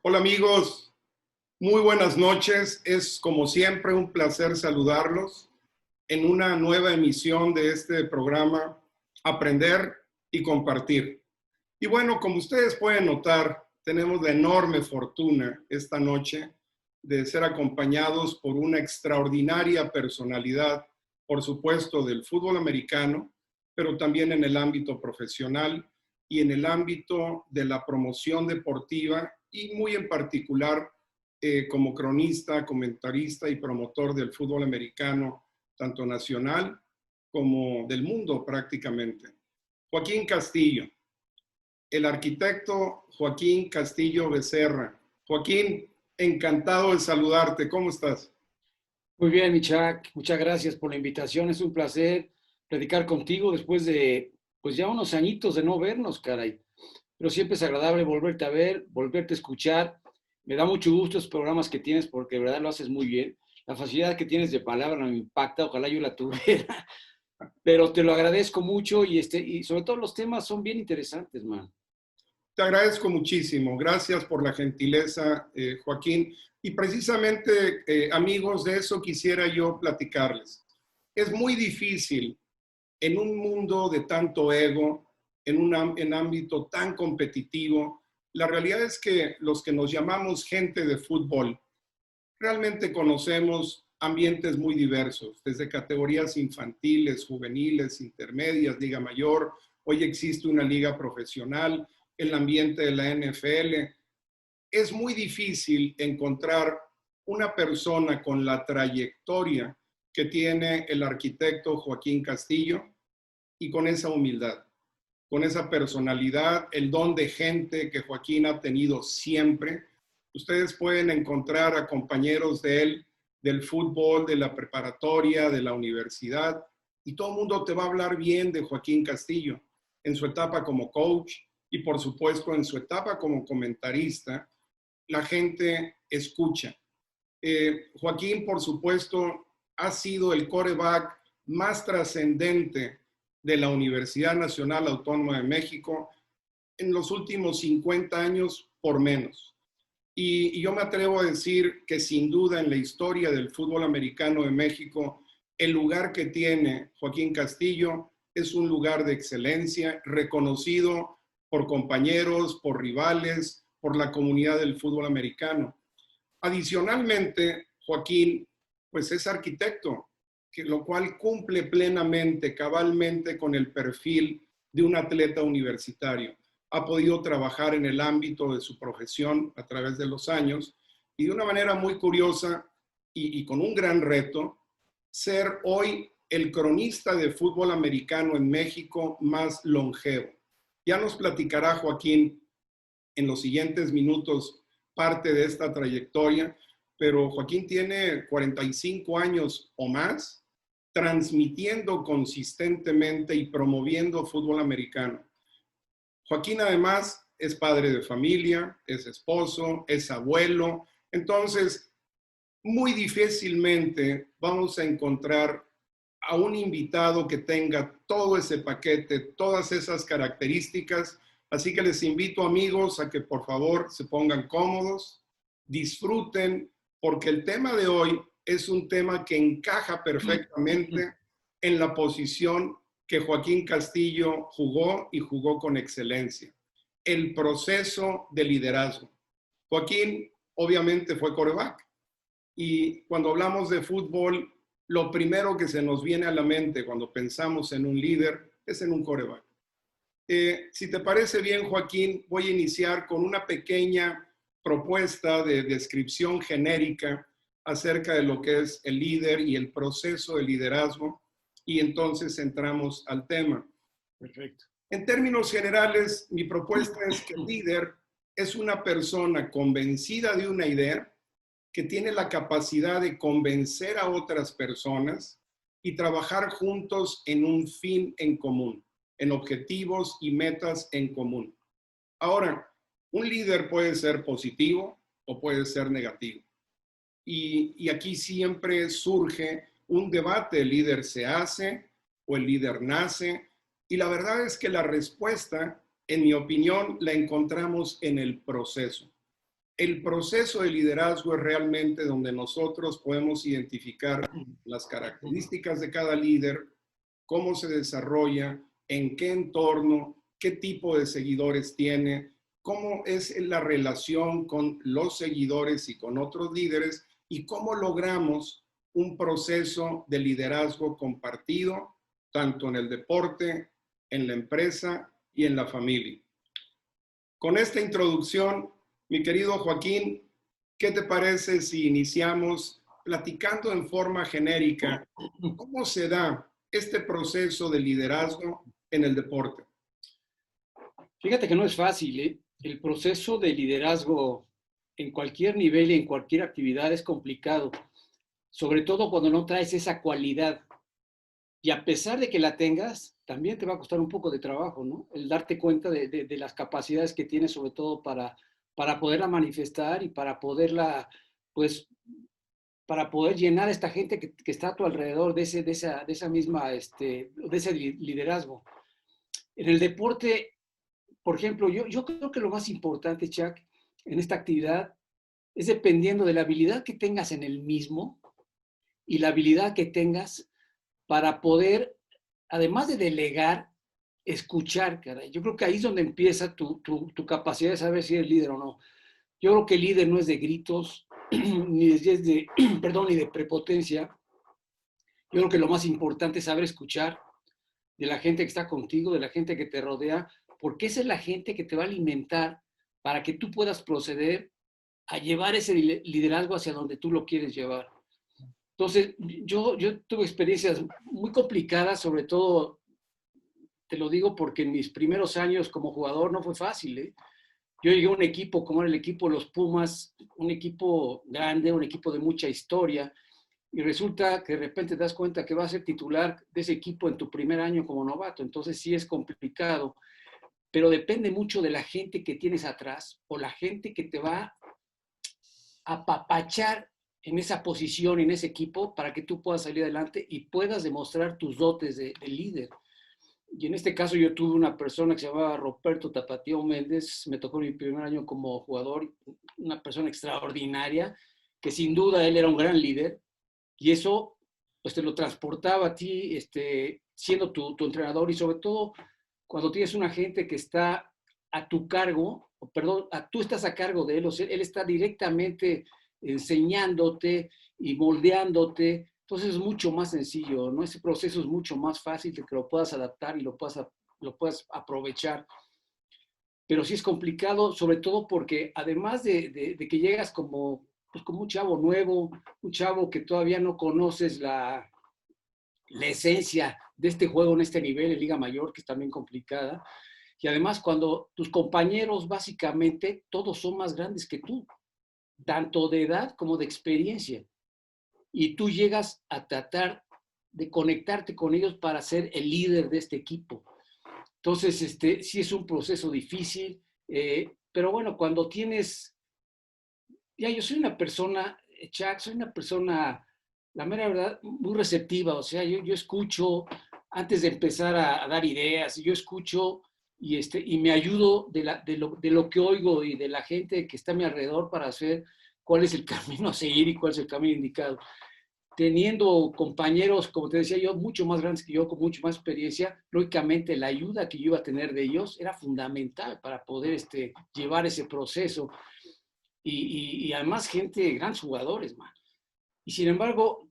Hola amigos, muy buenas noches. Es como siempre un placer saludarlos en una nueva emisión de este programa Aprender y Compartir. Y bueno, como ustedes pueden notar, tenemos la enorme fortuna esta noche de ser acompañados por una extraordinaria personalidad, por supuesto, del fútbol americano, pero también en el ámbito profesional y en el ámbito de la promoción deportiva y muy en particular como cronista, comentarista y promotor del fútbol americano, tanto nacional como del mundo prácticamente. Joaquín Castillo, el arquitecto Joaquín Castillo Becerra. Joaquín, encantado de saludarte. ¿Cómo estás? Muy bien, Michak, muchas gracias por la invitación. Es un placer platicar contigo después de, pues ya unos añitos de no vernos, caray. Pero siempre es agradable volverte a ver, volverte a escuchar. Me da mucho gusto los programas que tienes porque de verdad lo haces muy bien. La facilidad que tienes de palabra me impacta, ojalá yo la tuviera. Pero te lo agradezco mucho y sobre todo los temas son bien interesantes, man. Te agradezco muchísimo. Gracias por la gentileza, Joaquín. Y precisamente, amigos, de eso quisiera yo platicarles. Es muy difícil en un mundo de tanto ego, en ámbito tan competitivo. La realidad es que los que nos llamamos gente de fútbol, realmente conocemos ambientes muy diversos, desde categorías infantiles, juveniles, intermedias, liga mayor. Hoy existe una liga profesional, el ambiente de la NFL. Es muy difícil encontrar una persona con la trayectoria que tiene el arquitecto Joaquín Castillo y con esa humildad, con esa personalidad, el don de gente que Joaquín ha tenido siempre. Ustedes pueden encontrar a compañeros de él del fútbol, de la preparatoria, de la universidad, y todo el mundo te va a hablar bien de Joaquín Castillo en su etapa como coach y por supuesto en su etapa como comentarista. La gente escucha. Joaquín, por supuesto, ha sido el quarterback más trascendente de la Universidad Nacional Autónoma de México en los últimos 50 años, por menos. Y yo me atrevo a decir que sin duda en la historia del fútbol americano de México, el lugar que tiene Joaquín Castillo es un lugar de excelencia, reconocido por compañeros, por rivales, por la comunidad del fútbol americano. Adicionalmente, Joaquín, pues es arquitecto, lo cual cumple plenamente, cabalmente con el perfil de un atleta universitario. Ha podido trabajar en el ámbito de su profesión a través de los años y de una manera muy curiosa y con un gran reto, ser hoy el cronista de fútbol americano en México más longevo. Ya nos platicará Joaquín en los siguientes minutos parte de esta trayectoria, pero Joaquín tiene 45 años o más transmitiendo consistentemente y promoviendo fútbol americano. Joaquín además es padre de familia, es esposo, es abuelo, entonces muy difícilmente vamos a encontrar a un invitado que tenga todo ese paquete, todas esas características. Así que les invito, amigos, a que por favor se pongan cómodos, disfruten, porque el tema de hoy es un tema que encaja perfectamente en la posición que Joaquín Castillo jugó y jugó con excelencia. El proceso de liderazgo. Joaquín obviamente fue quarterback y cuando hablamos de fútbol, lo primero que se nos viene a la mente cuando pensamos en un líder es en un quarterback. Si te parece bien, Joaquín, voy a iniciar con una pequeña propuesta de descripción genérica acerca de lo que es el líder y el proceso de liderazgo, y entonces entramos al tema. Perfecto. En términos generales, mi propuesta es que el líder es una persona convencida de una idea, que tiene la capacidad de convencer a otras personas y trabajar juntos en un fin en común, en objetivos y metas en común. Ahora, un líder puede ser positivo o puede ser negativo. Y aquí siempre surge un debate: ¿el líder se hace o el líder nace? Y la verdad es que la respuesta, en mi opinión, la encontramos en el proceso. el proceso de liderazgo es realmente donde nosotros podemos identificar las características de cada líder, cómo se desarrolla, en qué entorno, qué tipo de seguidores tiene, cómo es la relación con los seguidores y con otros líderes y cómo logramos un proceso de liderazgo compartido, tanto en el deporte, en la empresa y en la familia. Con esta introducción, mi querido Joaquín, ¿qué te parece si iniciamos platicando en forma genérica cómo se da este proceso de liderazgo en el deporte? Fíjate que no es fácil, ¿eh? El proceso de liderazgo en cualquier nivel y en cualquier actividad es complicado, sobre todo cuando no traes esa cualidad. Y a pesar de que la tengas, también te va a costar un poco de trabajo, ¿no? El darte cuenta de las capacidades que tienes, sobre todo para poderla manifestar y para poderla, pues, para poder llenar a esta gente que está a tu alrededor de esa misma, de ese liderazgo. En el deporte, por ejemplo, yo creo que lo más importante, Chuck, en esta actividad es dependiendo de la habilidad que tengas en el mismo y la habilidad que tengas para poder, además de delegar, escuchar, caray. Yo creo que ahí es donde empieza tu capacidad de saber si eres líder o no. Yo creo que el líder no es de gritos, ni de, perdón, ni de prepotencia. Yo creo que lo más importante es saber escuchar de la gente que está contigo, de la gente que te rodea, porque esa es la gente que te va a alimentar para que tú puedas proceder a llevar ese liderazgo hacia donde tú lo quieres llevar. Entonces, yo tuve experiencias muy complicadas, sobre todo, te lo digo porque en mis primeros años como jugador no fue fácil, ¿eh? Yo llegué a un equipo como era el equipo de los Pumas, un equipo grande, un equipo de mucha historia, y resulta que de repente te das cuenta que vas a ser titular de ese equipo en tu primer año como novato. Entonces sí es complicado, pero depende mucho de la gente que tienes atrás o la gente que te va a apapachar en esa posición, en ese equipo, para que tú puedas salir adelante y puedas demostrar tus dotes de líder. Y en este caso yo tuve una persona que se llamaba Roberto Tapatío Méndez, me tocó mi primer año como jugador, una persona extraordinaria, que sin duda él era un gran líder, y eso pues te lo transportaba a ti, siendo tu entrenador, y sobre todo cuando tienes una gente que está a tu cargo, perdón, tú estás a cargo de él, o sea, él está directamente enseñándote y moldeándote. Entonces es mucho más sencillo, ¿no? Ese proceso es mucho más fácil de que lo puedas adaptar y lo puedas aprovechar. Pero sí es complicado, sobre todo porque además de que llegas como, pues como un chavo nuevo, un chavo que todavía no conoces la esencia de este juego en este nivel, en Liga Mayor, que es también complicada. Y además cuando tus compañeros básicamente todos son más grandes que tú, tanto de edad como de experiencia. Y tú llegas a tratar de conectarte con ellos para ser el líder de este equipo. Entonces, sí es un proceso difícil, pero bueno, cuando tienes, ya yo soy una persona, Chuck, soy una persona, la mera verdad, muy receptiva, o sea, yo escucho antes de empezar a dar ideas, yo escucho y me ayudo de lo que oigo y de la gente que está a mi alrededor para hacer cuál es el camino a seguir y cuál es el camino indicado. Teniendo compañeros, como te decía yo, mucho más grandes que yo, con mucho más experiencia, lógicamente la ayuda que yo iba a tener de ellos era fundamental para poder llevar ese proceso. Y además gente, grandes jugadores, man. Y sin embargo,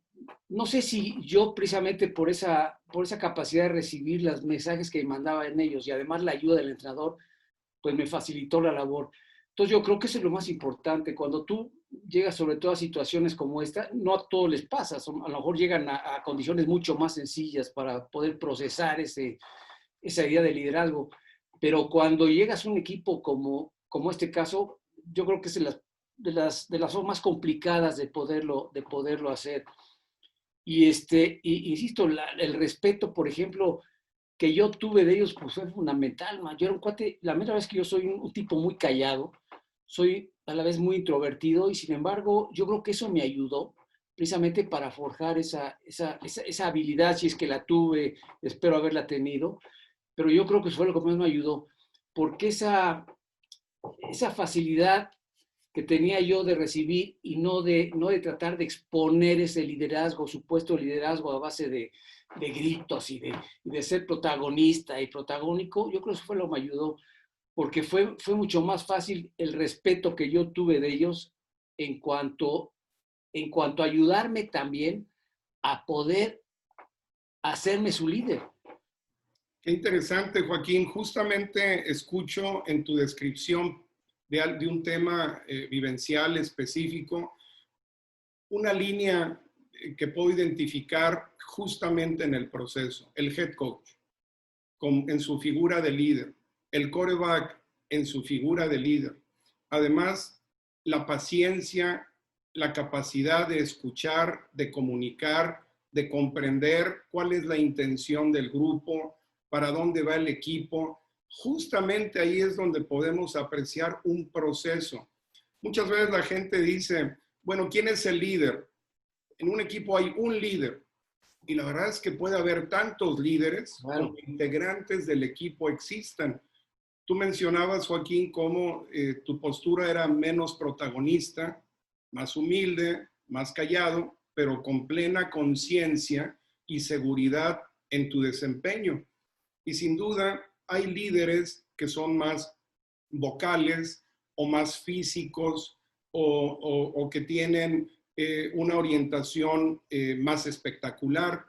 no sé si yo precisamente por esa capacidad de recibir los mensajes que mandaban ellos y además la ayuda del entrenador, pues me facilitó la labor. Entonces yo creo que eso es lo más importante. Cuando tú llegas sobre todo a situaciones como esta, no a todos les pasa, a lo mejor llegan a condiciones mucho más sencillas para poder procesar esa idea de liderazgo. Pero cuando llegas a un equipo como este caso, yo creo que es de las formas más complicadas de poderlo hacer. Y insisto, el respeto, por ejemplo, que yo tuve de ellos, pues fue fundamental, man. Yo era un cuate, la primera vez que yo soy un tipo muy callado, soy a la vez muy introvertido y sin embargo, yo creo que eso me ayudó precisamente para forjar esa habilidad, si es que la tuve, espero haberla tenido, pero yo creo que fue lo que más me ayudó, porque esa facilidad que tenía yo de recibir y no de tratar de exponer ese liderazgo, supuesto liderazgo a base de gritos y de ser protagonista y protagónico, yo creo que eso fue lo que me ayudó, porque fue mucho más fácil el respeto que yo tuve de ellos en cuanto, en cuanto a ayudarme también a poder hacerme su líder. Qué interesante, Joaquín. Justamente escucho en tu descripción de un tema vivencial específico una línea que puedo identificar justamente en el proceso. El head coach en su figura de líder, el quarterback en su figura de líder. Además, la paciencia, la capacidad de escuchar, de comunicar, de comprender cuál es la intención del grupo, para dónde va el equipo. Justamente ahí es donde podemos apreciar un proceso. Muchas veces la gente dice, bueno, ¿quién es el líder? En un equipo hay un líder. Y la verdad es que puede haber tantos líderes como integrantes del equipo existan. Tú mencionabas, Joaquín, cómo tu postura era menos protagonista, más humilde, más callado, pero con plena conciencia y seguridad en tu desempeño. Y sin duda hay líderes que son más vocales o más físicos o que tienen una orientación más espectacular.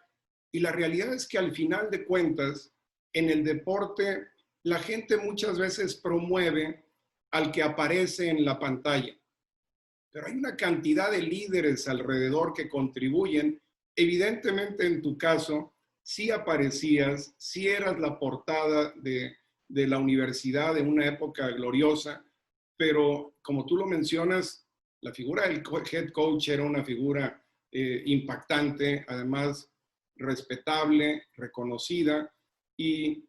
Y la realidad es que al final de cuentas, en el deporte, la gente muchas veces promueve al que aparece en la pantalla. Pero hay una cantidad de líderes alrededor que contribuyen. Evidentemente, en tu caso, sí aparecías, sí eras la portada de la universidad en una época gloriosa, pero como tú lo mencionas, la figura del head coach era una figura impactante, además respetable, reconocida. ¿Y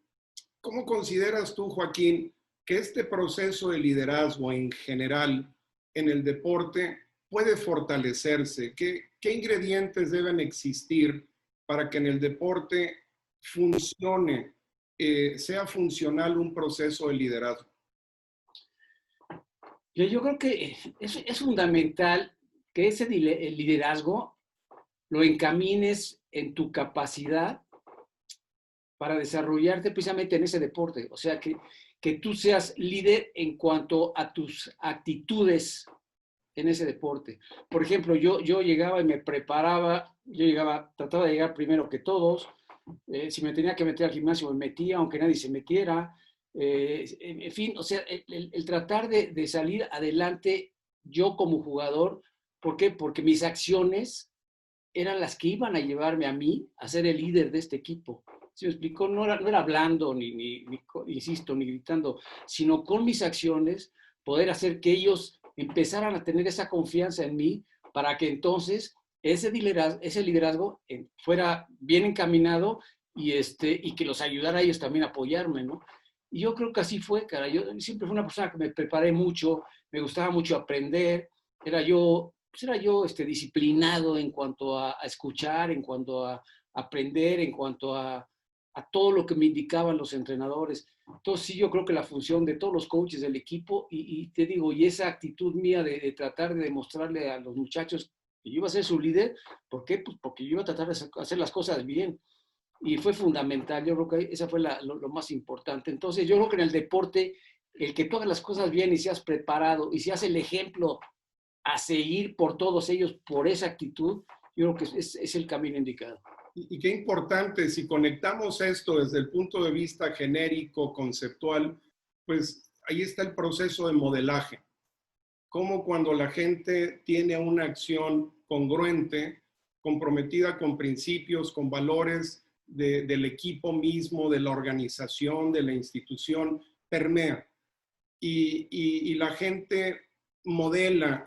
cómo consideras tú, Joaquín, que este proceso de liderazgo en general en el deporte puede fortalecerse? ¿Qué ingredientes deben existir para que en el deporte funcione, sea funcional un proceso de liderazgo? Yo creo que es fundamental que ese liderazgo lo encamines en tu capacidad para desarrollarte precisamente en ese deporte. O sea, que tú seas líder en cuanto a tus actitudes en ese deporte. Por ejemplo, yo llegaba y me preparaba, trataba de llegar primero que todos. Si me tenía que meter al gimnasio, me metía, aunque nadie se metiera. En fin, o sea, el tratar de salir adelante yo como jugador. ¿Por qué? Porque mis acciones eran las que iban a llevarme a mí a ser el líder de este equipo. ¿Se me explicó? No era hablando, insisto, ni gritando, sino con mis acciones poder hacer que ellos empezaran a tener esa confianza en mí para que entonces ese liderazgo fuera bien encaminado y que los ayudara a ellos también a apoyarme, ¿no? Y yo creo que así fue, cara. Yo siempre fui una persona que me preparé mucho, me gustaba mucho aprender, era yo disciplinado en cuanto a escuchar, en cuanto a aprender, en cuanto a todo lo que me indicaban los entrenadores. Entonces sí, yo creo que la función de todos los coaches del equipo y te digo, y esa actitud mía de tratar de demostrarle a los muchachos que yo iba a ser su líder. ¿Por qué? Pues porque yo iba a tratar de hacer las cosas bien. Y fue fundamental, yo creo que esa fue lo más importante. Entonces yo creo que en el deporte, el que tú hagas las cosas bien y seas preparado y seas el ejemplo a seguir por todos ellos, por esa actitud, yo creo que es el camino indicado. Y qué importante, si conectamos esto desde el punto de vista genérico, conceptual, pues ahí está el proceso de modelaje. Cómo cuando la gente tiene una acción congruente, comprometida con principios, con valores del equipo mismo, de la organización, de la institución, permea. Y la gente modela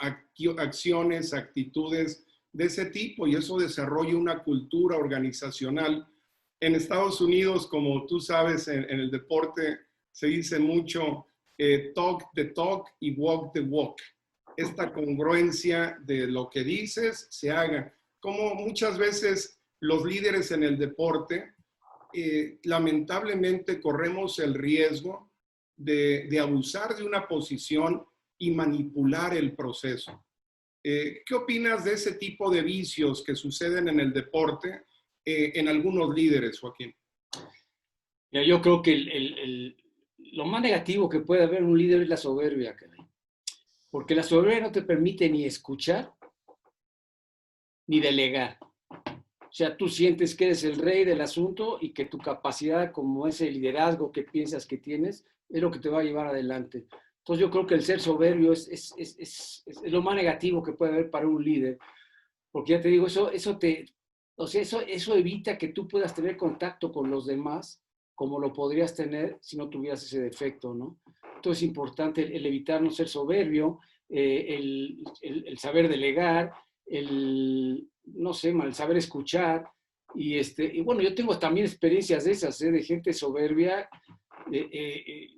acciones, actitudes de ese tipo y eso desarrolla una cultura organizacional. En Estados Unidos, como tú sabes, en el deporte se dice mucho talk the talk y walk the walk. Esta congruencia de lo que dices se haga. Como muchas veces los líderes en el deporte, lamentablemente corremos el riesgo de abusar de una posición y manipular el proceso. ¿Qué opinas de ese tipo de vicios que suceden en el deporte en algunos líderes, Joaquín? Mira, yo creo que lo más negativo que puede haber en un líder es la soberbia, caray. Porque la soberbia no te permite ni escuchar ni delegar. O sea, tú sientes que eres el rey del asunto y que tu capacidad como ese liderazgo que piensas que tienes es lo que te va a llevar adelante. Entonces yo creo que el ser soberbio es lo más negativo que puede haber para un líder. Porque ya te digo, eso evita que tú puedas tener contacto con los demás como lo podrías tener si no tuvieras ese defecto, ¿no? Entonces es importante el evitar no ser soberbio, el saber delegar, no sé, el saber escuchar. Y bueno, yo tengo también experiencias de esas, de gente soberbia, eh, eh,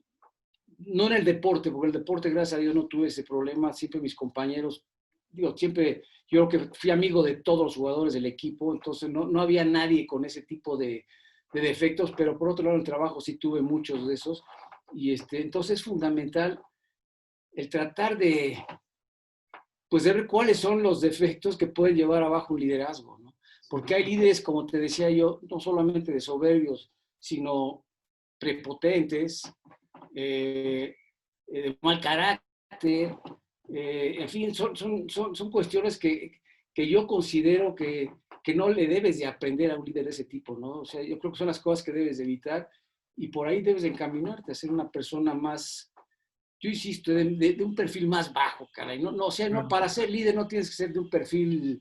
no en el deporte, porque el deporte, gracias a Dios, no tuve ese problema. Siempre mis compañeros, digo, siempre, yo creo que fui amigo de todos los jugadores del equipo, entonces no había nadie con ese tipo de defectos, pero por otro lado, en el trabajo sí tuve muchos de esos. Entonces es fundamental el tratar pues, de ver cuáles son los defectos que pueden llevar abajo un liderazgo, ¿no? Porque hay líderes, como te decía yo, no solamente de soberbios, sino prepotentes, de mal carácter, en fin, son cuestiones que yo considero que no le debes de aprender a un líder de ese tipo, ¿no? O sea, yo creo que son las cosas que debes de evitar y por ahí debes de encaminarte a ser una persona más, yo insisto, de un perfil más bajo, caray. No, o sea, no, para ser líder no tienes que ser de un perfil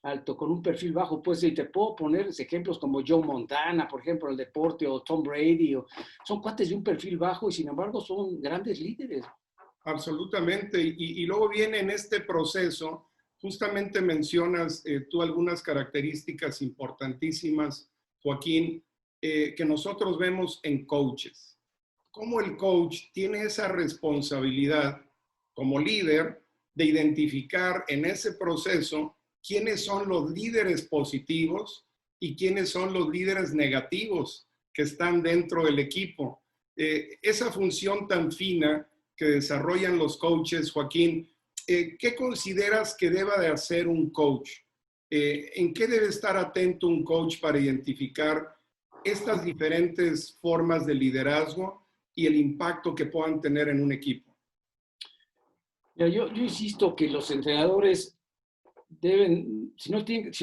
alto, con un perfil bajo, pues, y te puedo poner ejemplos como Joe Montana, por ejemplo, el deporte, o Tom Brady, son cuates de un perfil bajo y sin embargo son grandes líderes. Absolutamente. Y luego viene en este proceso, justamente mencionas tú algunas características importantísimas, Joaquín, que nosotros vemos en coaches. Cómo el coach tiene esa responsabilidad como líder de identificar en ese proceso quiénes son los líderes positivos y quiénes son los líderes negativos que están dentro del equipo. Esa función tan fina que desarrollan los coaches, Joaquín, ¿qué consideras que deba de hacer un coach? ¿En qué debe estar atento un coach para identificar estas diferentes formas de liderazgo y el impacto que puedan tener en un equipo? Yo insisto que los entrenadores deben, si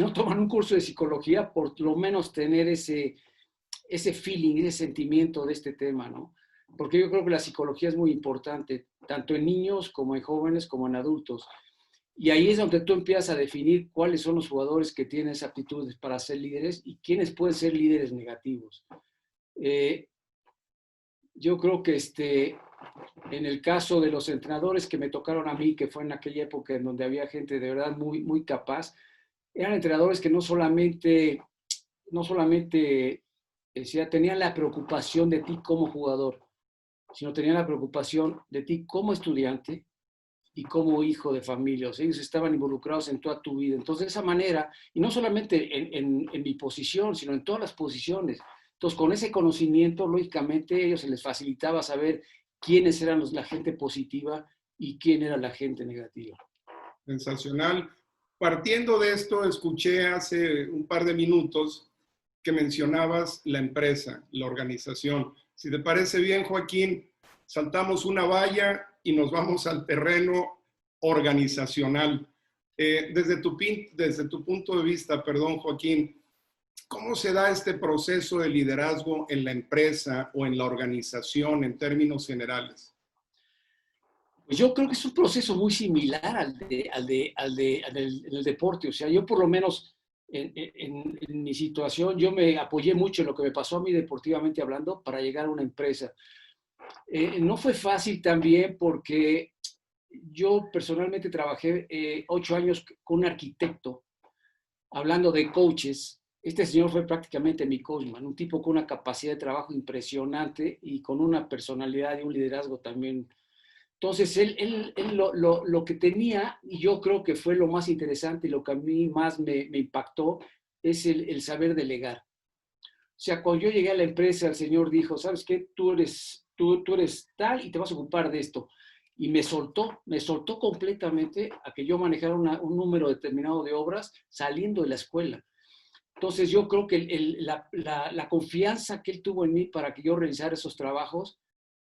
no toman un curso de psicología, por lo menos tener ese feeling, ese sentimiento de este tema, ¿no? Porque yo creo que la psicología es muy importante, tanto en niños como en jóvenes como en adultos. Y ahí es donde tú empiezas a definir cuáles son los jugadores que tienen esas aptitudes para ser líderes y quiénes pueden ser líderes negativos. Eh, yo creo que en el caso de los entrenadores que me tocaron a mí, que fue en aquella época en donde había gente de verdad muy, muy capaz, eran entrenadores que no solamente decía, tenían la preocupación de ti como jugador, sino tenían la preocupación de ti como estudiante y como hijo de familia. O sea, ellos estaban involucrados en toda tu vida. Entonces, de esa manera, y no solamente en mi posición, sino en todas las posiciones. Entonces, con ese conocimiento, lógicamente, a ellos se les facilitaba saber quiénes eran la gente positiva y quién era la gente negativa. Sensacional. Partiendo de esto, escuché hace un par de minutos que mencionabas la empresa, la organización. Si te parece bien, Joaquín, saltamos una valla y nos vamos al terreno organizacional. Desde tu punto de vista, perdón, Joaquín, ¿cómo se da este proceso de liderazgo en la empresa o en la organización en términos generales? Pues yo creo que es un proceso muy similar en el deporte. O sea, yo por lo menos en mi situación, yo me apoyé mucho en lo que me pasó a mí deportivamente hablando para llegar a una empresa. No fue fácil también porque yo personalmente trabajé 8 años con un arquitecto hablando de coaches. Este señor fue prácticamente mi coachman, un tipo con una capacidad de trabajo impresionante y con una personalidad y un liderazgo también. Entonces, él lo que tenía, y yo creo que fue lo más interesante y lo que a mí más me impactó, es el saber delegar. O sea, cuando yo llegué a la empresa, el señor dijo, ¿sabes qué? Tú eres tal y te vas a ocupar de esto. y me soltó completamente a que yo manejara un número determinado de obras saliendo de la escuela. Entonces yo creo que la confianza que él tuvo en mí para que yo realizara esos trabajos,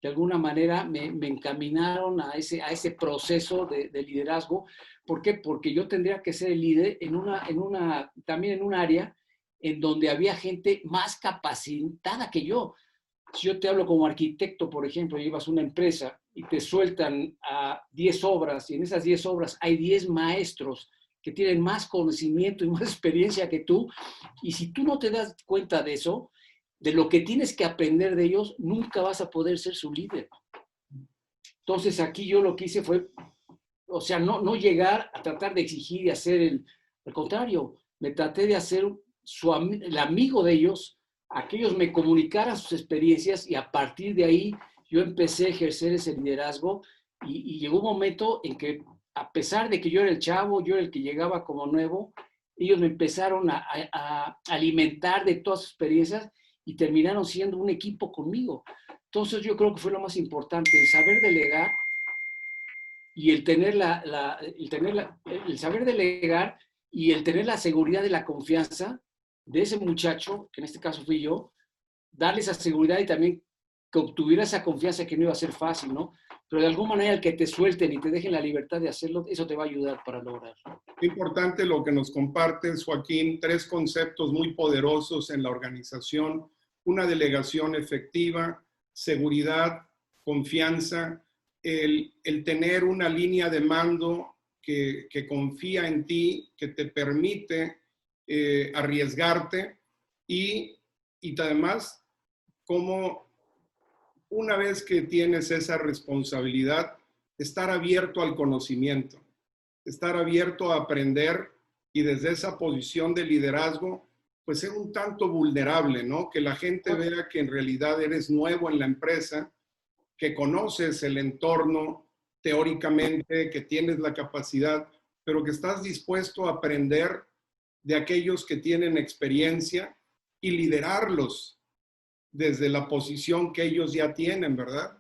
de alguna manera me encaminaron a ese proceso de liderazgo. ¿Por qué? Porque yo tendría que ser el líder también en un área en donde había gente más capacitada que yo. Si yo te hablo como arquitecto, por ejemplo, llevas una empresa y te sueltan a 10 obras y en esas 10 obras hay 10 maestros que tienen más conocimiento y más experiencia que tú, y si tú no te das cuenta de eso, de lo que tienes que aprender de ellos, nunca vas a poder ser su líder. Entonces aquí yo lo que hice fue, o sea, no llegar a tratar de exigir y hacer al contrario, me traté de hacer el amigo de ellos, a que ellos me comunicaran sus experiencias y a partir de ahí yo empecé a ejercer ese liderazgo y llegó un momento en que a pesar de que yo era el chavo, yo era el que llegaba como nuevo, ellos me empezaron a alimentar de todas sus experiencias y terminaron siendo un equipo conmigo. Entonces yo creo que fue lo más importante, el saber delegar y el saber delegar y el tener la seguridad y la confianza de ese muchacho, que en este caso fui yo, darle esa seguridad y también que obtuviera esa confianza, que no iba a ser fácil, ¿no? Pero de alguna manera el que te suelten y te dejen la libertad de hacerlo, eso te va a ayudar para lograrlo. Qué importante lo que nos compartes, Joaquín. 3 conceptos muy poderosos en la organización: una delegación efectiva, seguridad, confianza, el tener una línea de mando que confía en ti, que te permite arriesgarte y además, como una vez que tienes esa responsabilidad, estar abierto al conocimiento, estar abierto a aprender y desde esa posición de liderazgo, pues ser un tanto vulnerable, ¿no? Que la gente vea que en realidad eres nuevo en la empresa, que conoces el entorno teóricamente, que tienes la capacidad, pero que estás dispuesto a aprender de aquellos que tienen experiencia y liderarlos desde la posición que ellos ya tienen, ¿verdad?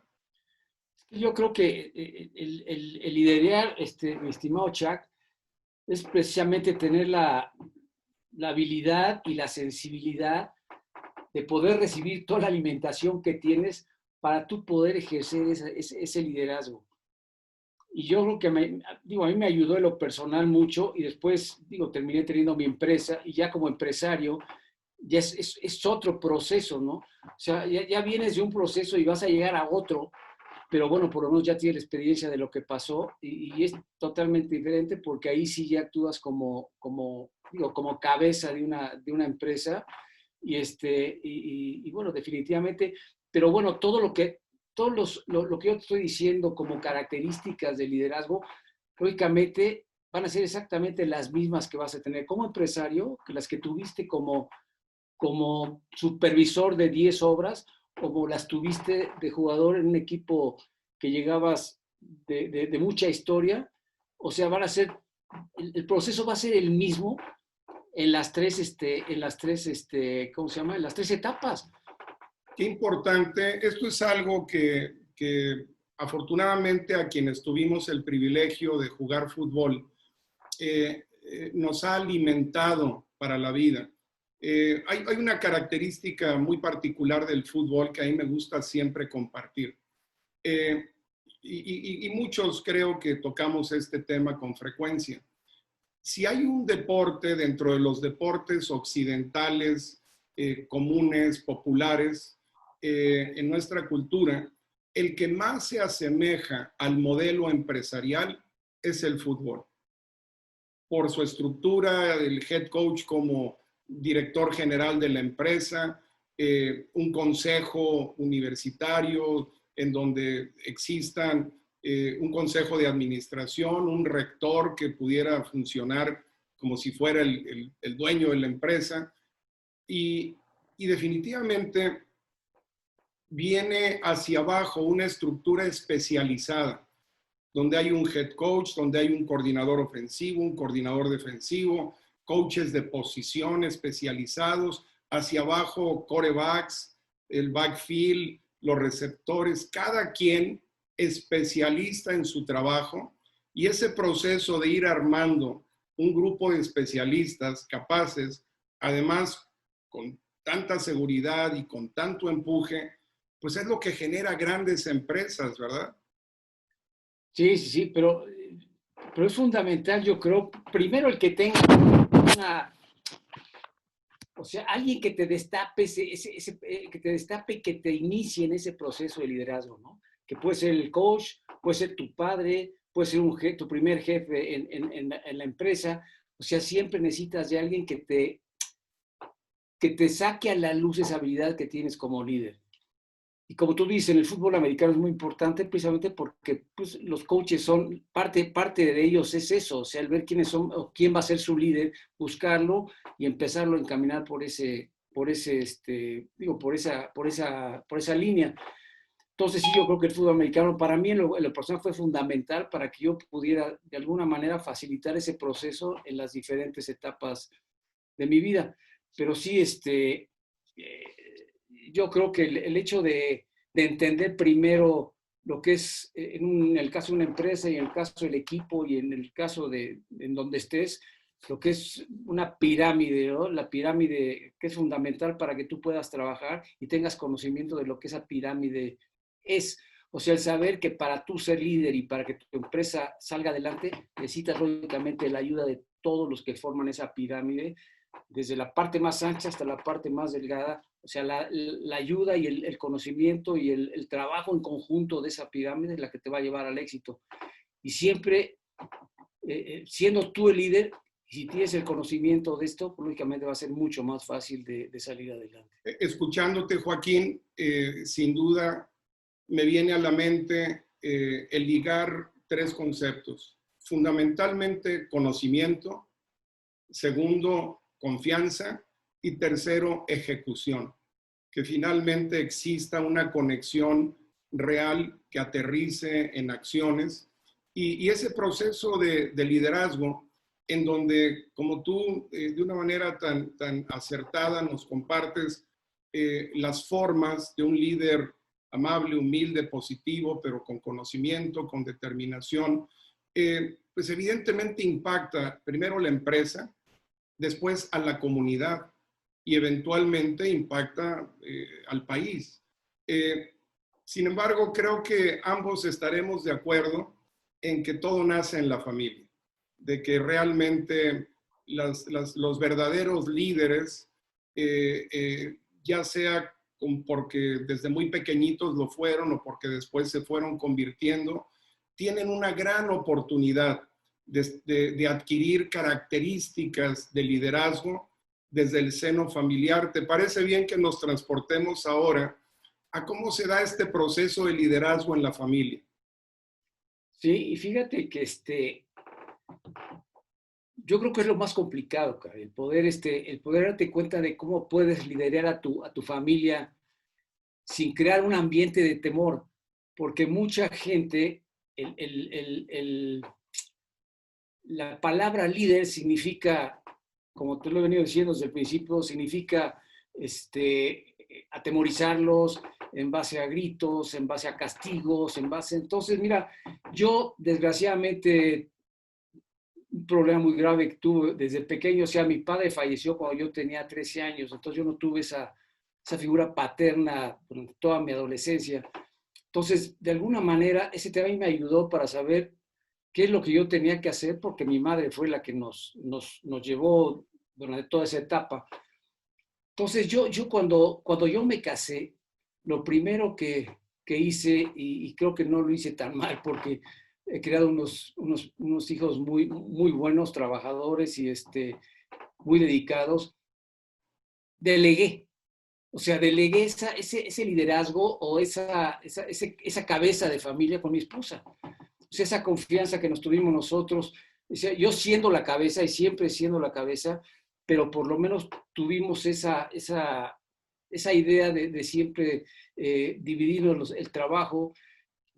Yo creo que el liderar, mi estimado Chuck, es precisamente tener la habilidad y la sensibilidad de poder recibir toda la alimentación que tienes para tú poder ejercer ese liderazgo. Y yo creo que, a mí me ayudó en lo personal mucho y después, terminé teniendo mi empresa y ya como empresario, ya es otro proceso, ¿no? O sea, ya vienes de un proceso y vas a llegar a otro, pero bueno, por lo menos ya tienes la experiencia de lo que pasó y es totalmente diferente porque ahí sí ya actúas como cabeza de una empresa y bueno, definitivamente, pero bueno, lo que yo te estoy diciendo como características de liderazgo, lógicamente van a ser exactamente las mismas que vas a tener como empresario, que las que tuviste como supervisor de 10 obras, como las tuviste de jugador en un equipo que llegabas de mucha historia. O sea, el proceso va a ser el mismo en las tres, ¿cómo se llama? En las 3 etapas. Qué importante. Esto es algo que afortunadamente a quienes tuvimos el privilegio de jugar fútbol nos ha alimentado para la vida. Hay una característica muy particular del fútbol que a mí me gusta siempre compartir. Y muchos creo que tocamos este tema con frecuencia. Si hay un deporte dentro de los deportes occidentales, comunes, populares, en nuestra cultura, el que más se asemeja al modelo empresarial es el fútbol. Por su estructura, el head coach como director general de la empresa, un consejo universitario en donde existan un consejo de administración, un rector que pudiera funcionar como si fuera el dueño de la empresa. Y definitivamente viene hacia abajo una estructura especializada, donde hay un head coach, donde hay un coordinador ofensivo, un coordinador defensivo, coaches de posición especializados, hacia abajo quarterbacks, el backfield, los receptores, cada quien especialista en su trabajo y ese proceso de ir armando un grupo de especialistas capaces, además con tanta seguridad y con tanto empuje, pues es lo que genera grandes empresas, ¿verdad? Sí, sí, sí, pero es fundamental, yo creo, primero el que tenga una, o sea, alguien que te destape, que te destape y que te inicie en ese proceso de liderazgo, ¿no? Que puede ser el coach, puede ser tu padre, puede ser tu primer jefe en la empresa. O sea, siempre necesitas de alguien que te saque a la luz esa habilidad que tienes como líder. Y como tú dices, en el fútbol americano es muy importante precisamente porque pues, los coaches son, parte de ellos es eso, o sea, el ver quiénes son o quién va a ser su líder, buscarlo y empezarlo a encaminar por esa línea. Entonces sí, yo creo que el fútbol americano para mí en lo personal fue fundamental para que yo pudiera de alguna manera facilitar ese proceso en las diferentes etapas de mi vida. Pero sí, yo creo que el hecho de entender primero lo que es, en el caso de una empresa y en el caso del equipo y en el caso en donde estés, lo que es una pirámide, ¿no? La pirámide que es fundamental para que tú puedas trabajar y tengas conocimiento de lo que esa pirámide es. O sea, el saber que para tú ser líder y para que tu empresa salga adelante, necesitas lógicamente la ayuda de todos los que forman esa pirámide, desde la parte más ancha hasta la parte más delgada. O sea, la ayuda y el conocimiento y el trabajo en conjunto de esa pirámide es la que te va a llevar al éxito. Y siempre, siendo tú el líder, y si tienes el conocimiento de esto, pues, lógicamente va a ser mucho más fácil de salir adelante. Escuchándote, Joaquín, sin duda me viene a la mente el ligar tres conceptos. Fundamentalmente, conocimiento. Segundo, confianza. Y tercero, ejecución. Que finalmente exista una conexión real que aterrice en acciones. Y ese proceso de liderazgo en donde, como tú de una manera tan acertada nos compartes las formas de un líder amable, humilde, positivo, pero con conocimiento, con determinación, pues evidentemente impacta primero la empresa, después a la comunidad y eventualmente impacta al país. Sin embargo, creo que ambos estaremos de acuerdo en que todo nace en la familia, de que realmente los verdaderos líderes, ya sea porque desde muy pequeñitos lo fueron o porque después se fueron convirtiendo, tienen una gran oportunidad de adquirir características de liderazgo desde el seno familiar. ¿Te parece bien que nos transportemos ahora a cómo se da este proceso de liderazgo en la familia? Sí, y fíjate que yo creo que es lo más complicado, cara, el poder darte cuenta de cómo puedes liderar a tu familia sin crear un ambiente de temor, porque mucha gente, el, el, el, el, la palabra líder significa, como te lo he venido diciendo desde el principio, significa atemorizarlos en base a gritos, en base a castigos, en base... Entonces, mira, yo desgraciadamente un problema muy grave que tuve desde pequeño, o sea, mi padre falleció cuando yo tenía 13 años, entonces yo no tuve esa figura paterna durante toda mi adolescencia. Entonces, de alguna manera, ese también me ayudó para saber qué es lo que yo tenía que hacer, porque mi madre fue la que nos llevó durante toda esa etapa. Entonces, yo cuando yo me casé, lo primero que hice, y creo que no lo hice tan mal, porque he creado unos hijos muy, muy buenos, trabajadores y muy dedicados, delegué. O sea, delegué ese liderazgo o esa cabeza de familia con mi esposa. O sea, esa confianza que nos tuvimos nosotros, o sea, yo siendo la cabeza y siempre siendo la cabeza, pero por lo menos tuvimos esa idea de siempre dividirnos el trabajo.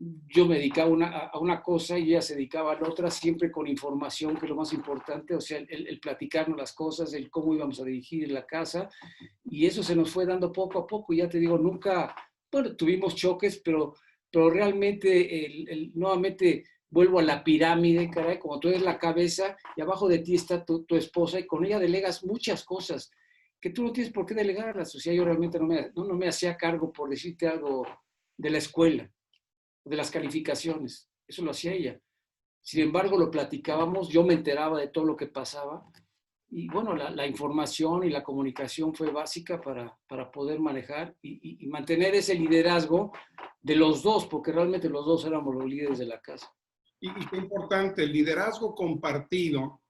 Yo me dedicaba a una cosa y ella se dedicaba a la otra, siempre con información, que es lo más importante, o sea, el platicarnos las cosas, el cómo íbamos a dirigir la casa, y eso se nos fue dando poco a poco, y ya te digo, nunca, bueno, tuvimos choques, pero pero realmente, nuevamente, vuelvo a la pirámide, caray, como tú eres la cabeza y abajo de ti está tu esposa y con ella delegas muchas cosas que tú no tienes por qué delegar a la sociedad. Yo realmente no me hacía cargo, por decirte algo, de la escuela, de las calificaciones. Eso lo hacía ella. Sin embargo, lo platicábamos, yo me enteraba de todo lo que pasaba y bueno, la información y la comunicación fue básica para poder manejar y mantener ese liderazgo de los dos, porque realmente los dos éramos los líderes de la casa. Y qué importante, el liderazgo compartido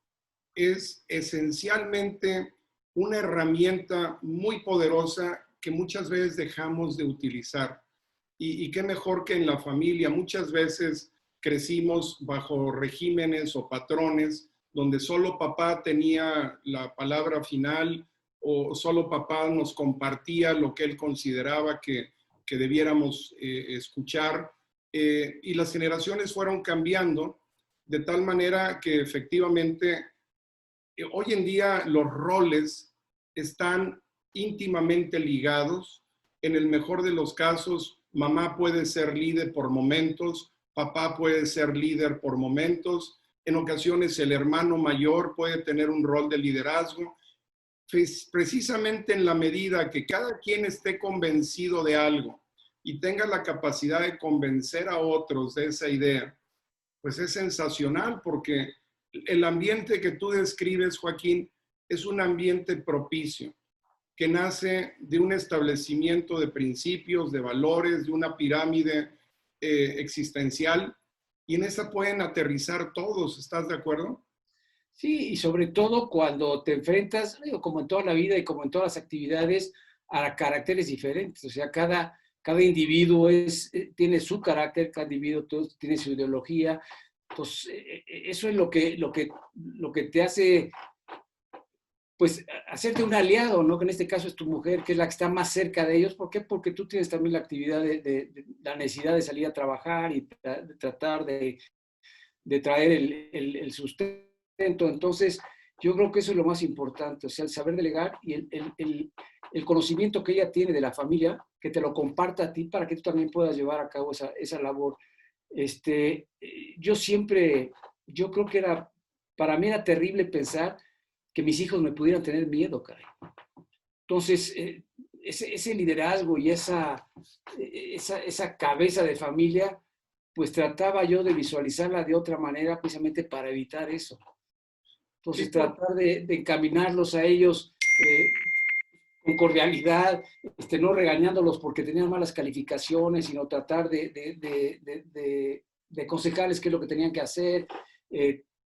es esencialmente una herramienta muy poderosa que muchas veces dejamos de utilizar. Y qué mejor que en la familia. Muchas veces crecimos bajo regímenes o patrones donde solo papá tenía la palabra final o solo papá nos compartía lo que él consideraba que debiéramos escuchar. Y las generaciones fueron cambiando de tal manera que efectivamente hoy en día los roles están íntimamente ligados. En el mejor de los casos, mamá puede ser líder por momentos, papá puede ser líder por momentos. En ocasiones el hermano mayor puede tener un rol de liderazgo. Precisamente en la medida que cada quien esté convencido de algo y tenga la capacidad de convencer a otros de esa idea, pues es sensacional porque el ambiente que tú describes, Joaquín, es un ambiente propicio, que nace de un establecimiento de principios, de valores, de una pirámide existencial, y en esa pueden aterrizar todos, ¿estás de acuerdo? Sí, y sobre todo cuando te enfrentas, digo, como en toda la vida y como en todas las actividades, a caracteres diferentes. O sea, cada individuo tiene su carácter, cada individuo tiene su ideología. Pues eso es lo que te hace, pues, hacerte un aliado, ¿no? Que en este caso es tu mujer, que es la que está más cerca de ellos. ¿Por qué? Porque tú tienes también la actividad de la necesidad de salir a trabajar y de tratar de traer el sustento. Entonces, yo creo que eso es lo más importante, o sea, el saber delegar y el conocimiento que ella tiene de la familia, que te lo comparta a ti para que tú también puedas llevar a cabo esa labor. Yo siempre, yo creo que para mí era terrible pensar que mis hijos me pudieran tener miedo, caray. Entonces, ese liderazgo y esa cabeza de familia, pues trataba yo de visualizarla de otra manera precisamente para evitar eso. Sí, Entonces, tratar de encaminarlos a ellos con cordialidad, no regañándolos porque tenían malas calificaciones, sino tratar de aconsejarles qué es lo que tenían que hacer,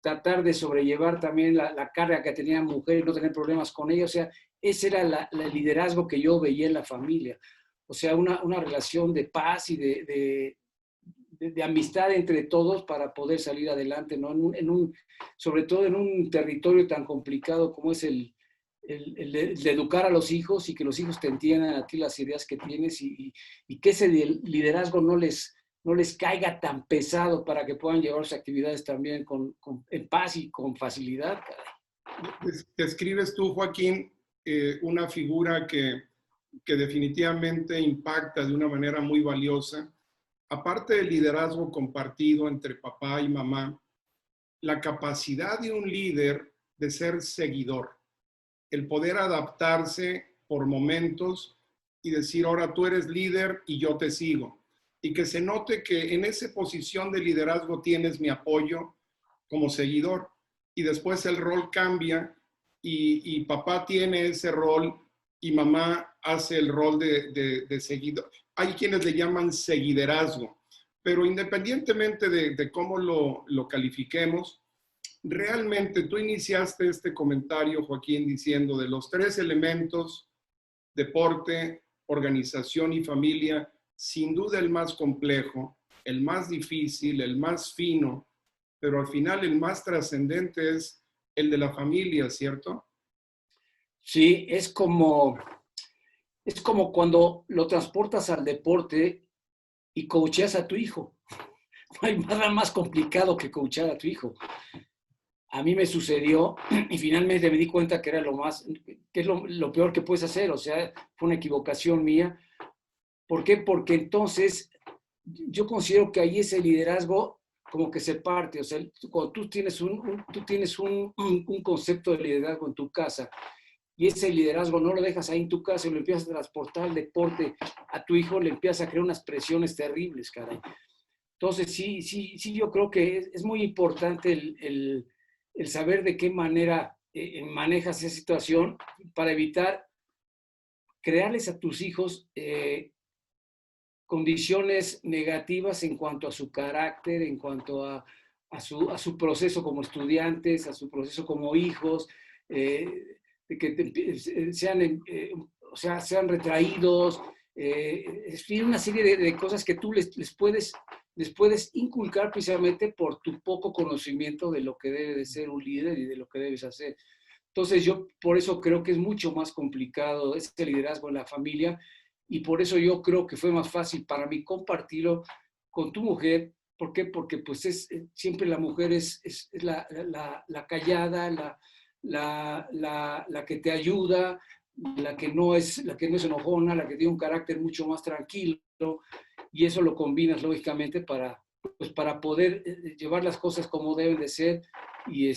tratar de sobrellevar también la carga que tenían mujeres, no tener problemas con ellos. O sea, ese era el liderazgo que yo veía en la familia. O sea, una relación de paz y de amistad entre todos para poder salir adelante, ¿no? Sobre todo en un territorio tan complicado como es el de educar a los hijos y que los hijos te entiendan a ti las ideas que tienes y que ese liderazgo no les caiga tan pesado para que puedan llevar sus actividades también en paz y con facilidad. describes tú, Joaquín, una figura que definitivamente impacta de una manera muy valiosa. Aparte del liderazgo compartido entre papá y mamá, la capacidad de un líder de ser seguidor, el poder adaptarse por momentos y decir, ahora tú eres líder y yo te sigo. Y que se note que en esa posición de liderazgo tienes mi apoyo como seguidor. Y después el rol cambia y papá tiene ese rol y mamá hace el rol de seguidor. Hay quienes le llaman seguiderazgo, pero independientemente de cómo lo califiquemos, realmente tú iniciaste este comentario, Joaquín, diciendo de los tres elementos, deporte, organización y familia, sin duda el más complejo, el más difícil, el más fino, pero al final el más trascendente es el de la familia, ¿cierto? Sí, es como cuando lo transportas al deporte y coacheas a tu hijo. No hay nada más complicado que coachar a tu hijo. A mí me sucedió y finalmente me di cuenta que era que es lo peor que puedes hacer. O sea, fue una equivocación mía. ¿Por qué? Porque entonces yo considero que ahí ese liderazgo como que se parte, o sea, cuando tú tienes un concepto de liderazgo en tu casa y ese liderazgo no lo dejas ahí en tu casa y lo empiezas a transportar al deporte a tu hijo, le empiezas a crear unas presiones terribles, caray. Entonces, sí, yo creo que es muy importante el saber de qué manera manejas esa situación para evitar crearles a tus hijos condiciones negativas en cuanto a su carácter, en cuanto a su proceso como estudiantes, a su proceso como hijos, de que o sea, sean retraídos, es una serie de cosas que tú les puedes inculcar precisamente por tu poco conocimiento de lo que debe de ser un líder y de lo que debes hacer. Entonces yo por eso creo que es mucho más complicado este liderazgo en la familia y por eso yo creo que fue más fácil para mí compartirlo con tu mujer. ¿Por qué? Porque pues siempre la mujer es la callada, la que te ayuda, la que no es enojona, la que tiene un carácter mucho más tranquilo y eso lo combinas lógicamente pues, para poder llevar las cosas como deben de ser y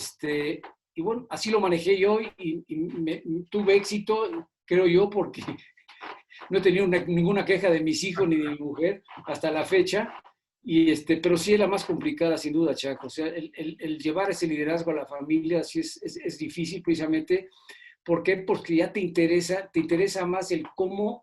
y bueno, así lo manejé yo tuve éxito, creo yo, porque no he tenido ninguna queja de mis hijos ni de mi mujer hasta la fecha. Pero sí es la más complicada, sin duda, Chaco. O sea, el llevar ese liderazgo a la familia sí es difícil precisamente. ¿Por qué? Porque ya te interesa más el cómo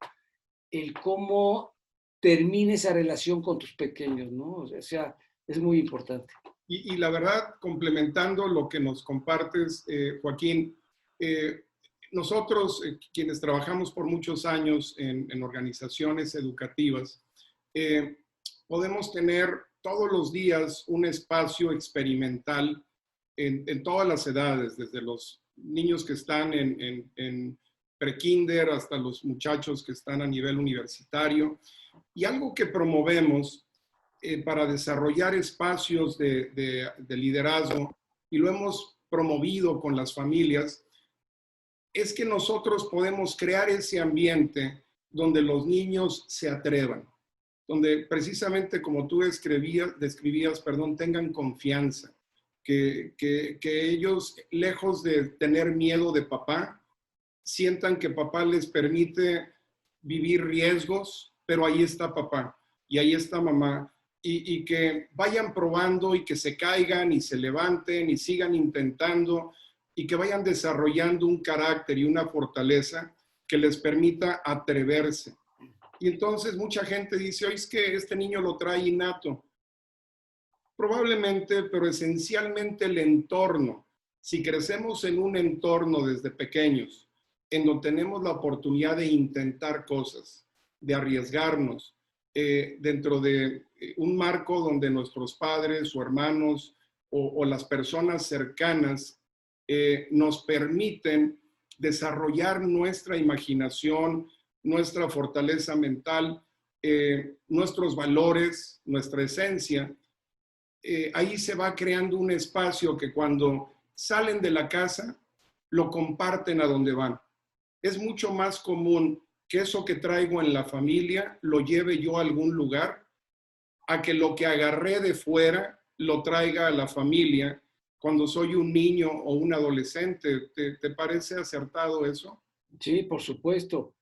termine esa relación con tus pequeños, ¿no? O sea, es muy importante. Y la verdad, complementando lo que nos compartes, Joaquín, eh, nosotros, quienes trabajamos por muchos años en organizaciones educativas, eh, podemos tener todos los días un espacio experimental en todas las edades, desde los niños que están en prekinder hasta los muchachos que están a nivel universitario. Y algo que promovemos para desarrollar espacios de liderazgo, y lo hemos promovido con las familias, es que nosotros podemos crear ese ambiente donde los niños se atrevan, donde precisamente como tú describías, perdón, tengan confianza, que ellos, lejos de tener miedo de papá, sientan que papá les permite vivir riesgos, pero ahí está papá y ahí está mamá, y que vayan probando y que se caigan y se levanten y sigan intentando y que vayan desarrollando un carácter y una fortaleza que les permita atreverse. Y entonces mucha gente dice, oye, es que este niño lo trae innato. Probablemente, pero esencialmente el entorno. Si crecemos en un entorno desde pequeños, en donde tenemos la oportunidad de intentar cosas, de arriesgarnos, dentro de un marco donde nuestros padres o hermanos o las personas cercanas nos permiten desarrollar nuestra imaginación, nuestra fortaleza mental, nuestros valores, nuestra esencia, ahí se va creando un espacio que cuando salen de la casa lo comparten a donde van. Es mucho más común que eso que traigo en la familia lo lleve yo a algún lugar, a que lo que agarré de fuera lo traiga a la familia cuando soy un niño o un adolescente. ¿Te parece acertado eso? Sí, por supuesto.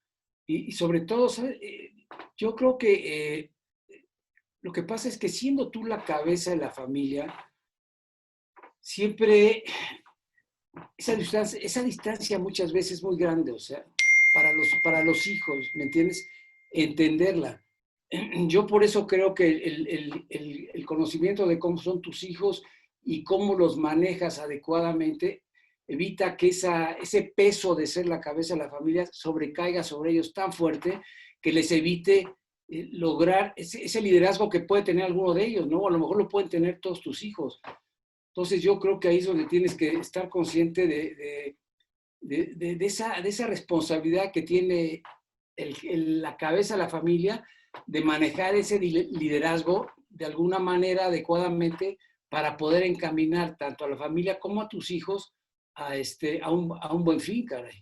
Y sobre todo, ¿sabes? Yo creo que lo que pasa es que siendo tú la cabeza de la familia, siempre esa distancia muchas veces es muy grande, o sea, para los hijos, ¿me entiendes? Entenderla. Yo por eso creo que el conocimiento de cómo son tus hijos y cómo los manejas adecuadamente evita que ese peso de ser la cabeza de la familia sobrecaiga sobre ellos tan fuerte que les evite lograr ese liderazgo que puede tener alguno de ellos, ¿no? A lo mejor lo pueden tener todos tus hijos. Entonces yo creo que ahí es donde tienes que estar consciente de esa responsabilidad que tiene la cabeza de la familia de manejar ese liderazgo de alguna manera adecuadamente para poder encaminar tanto a la familia como a tus hijos a un buen fin, caray.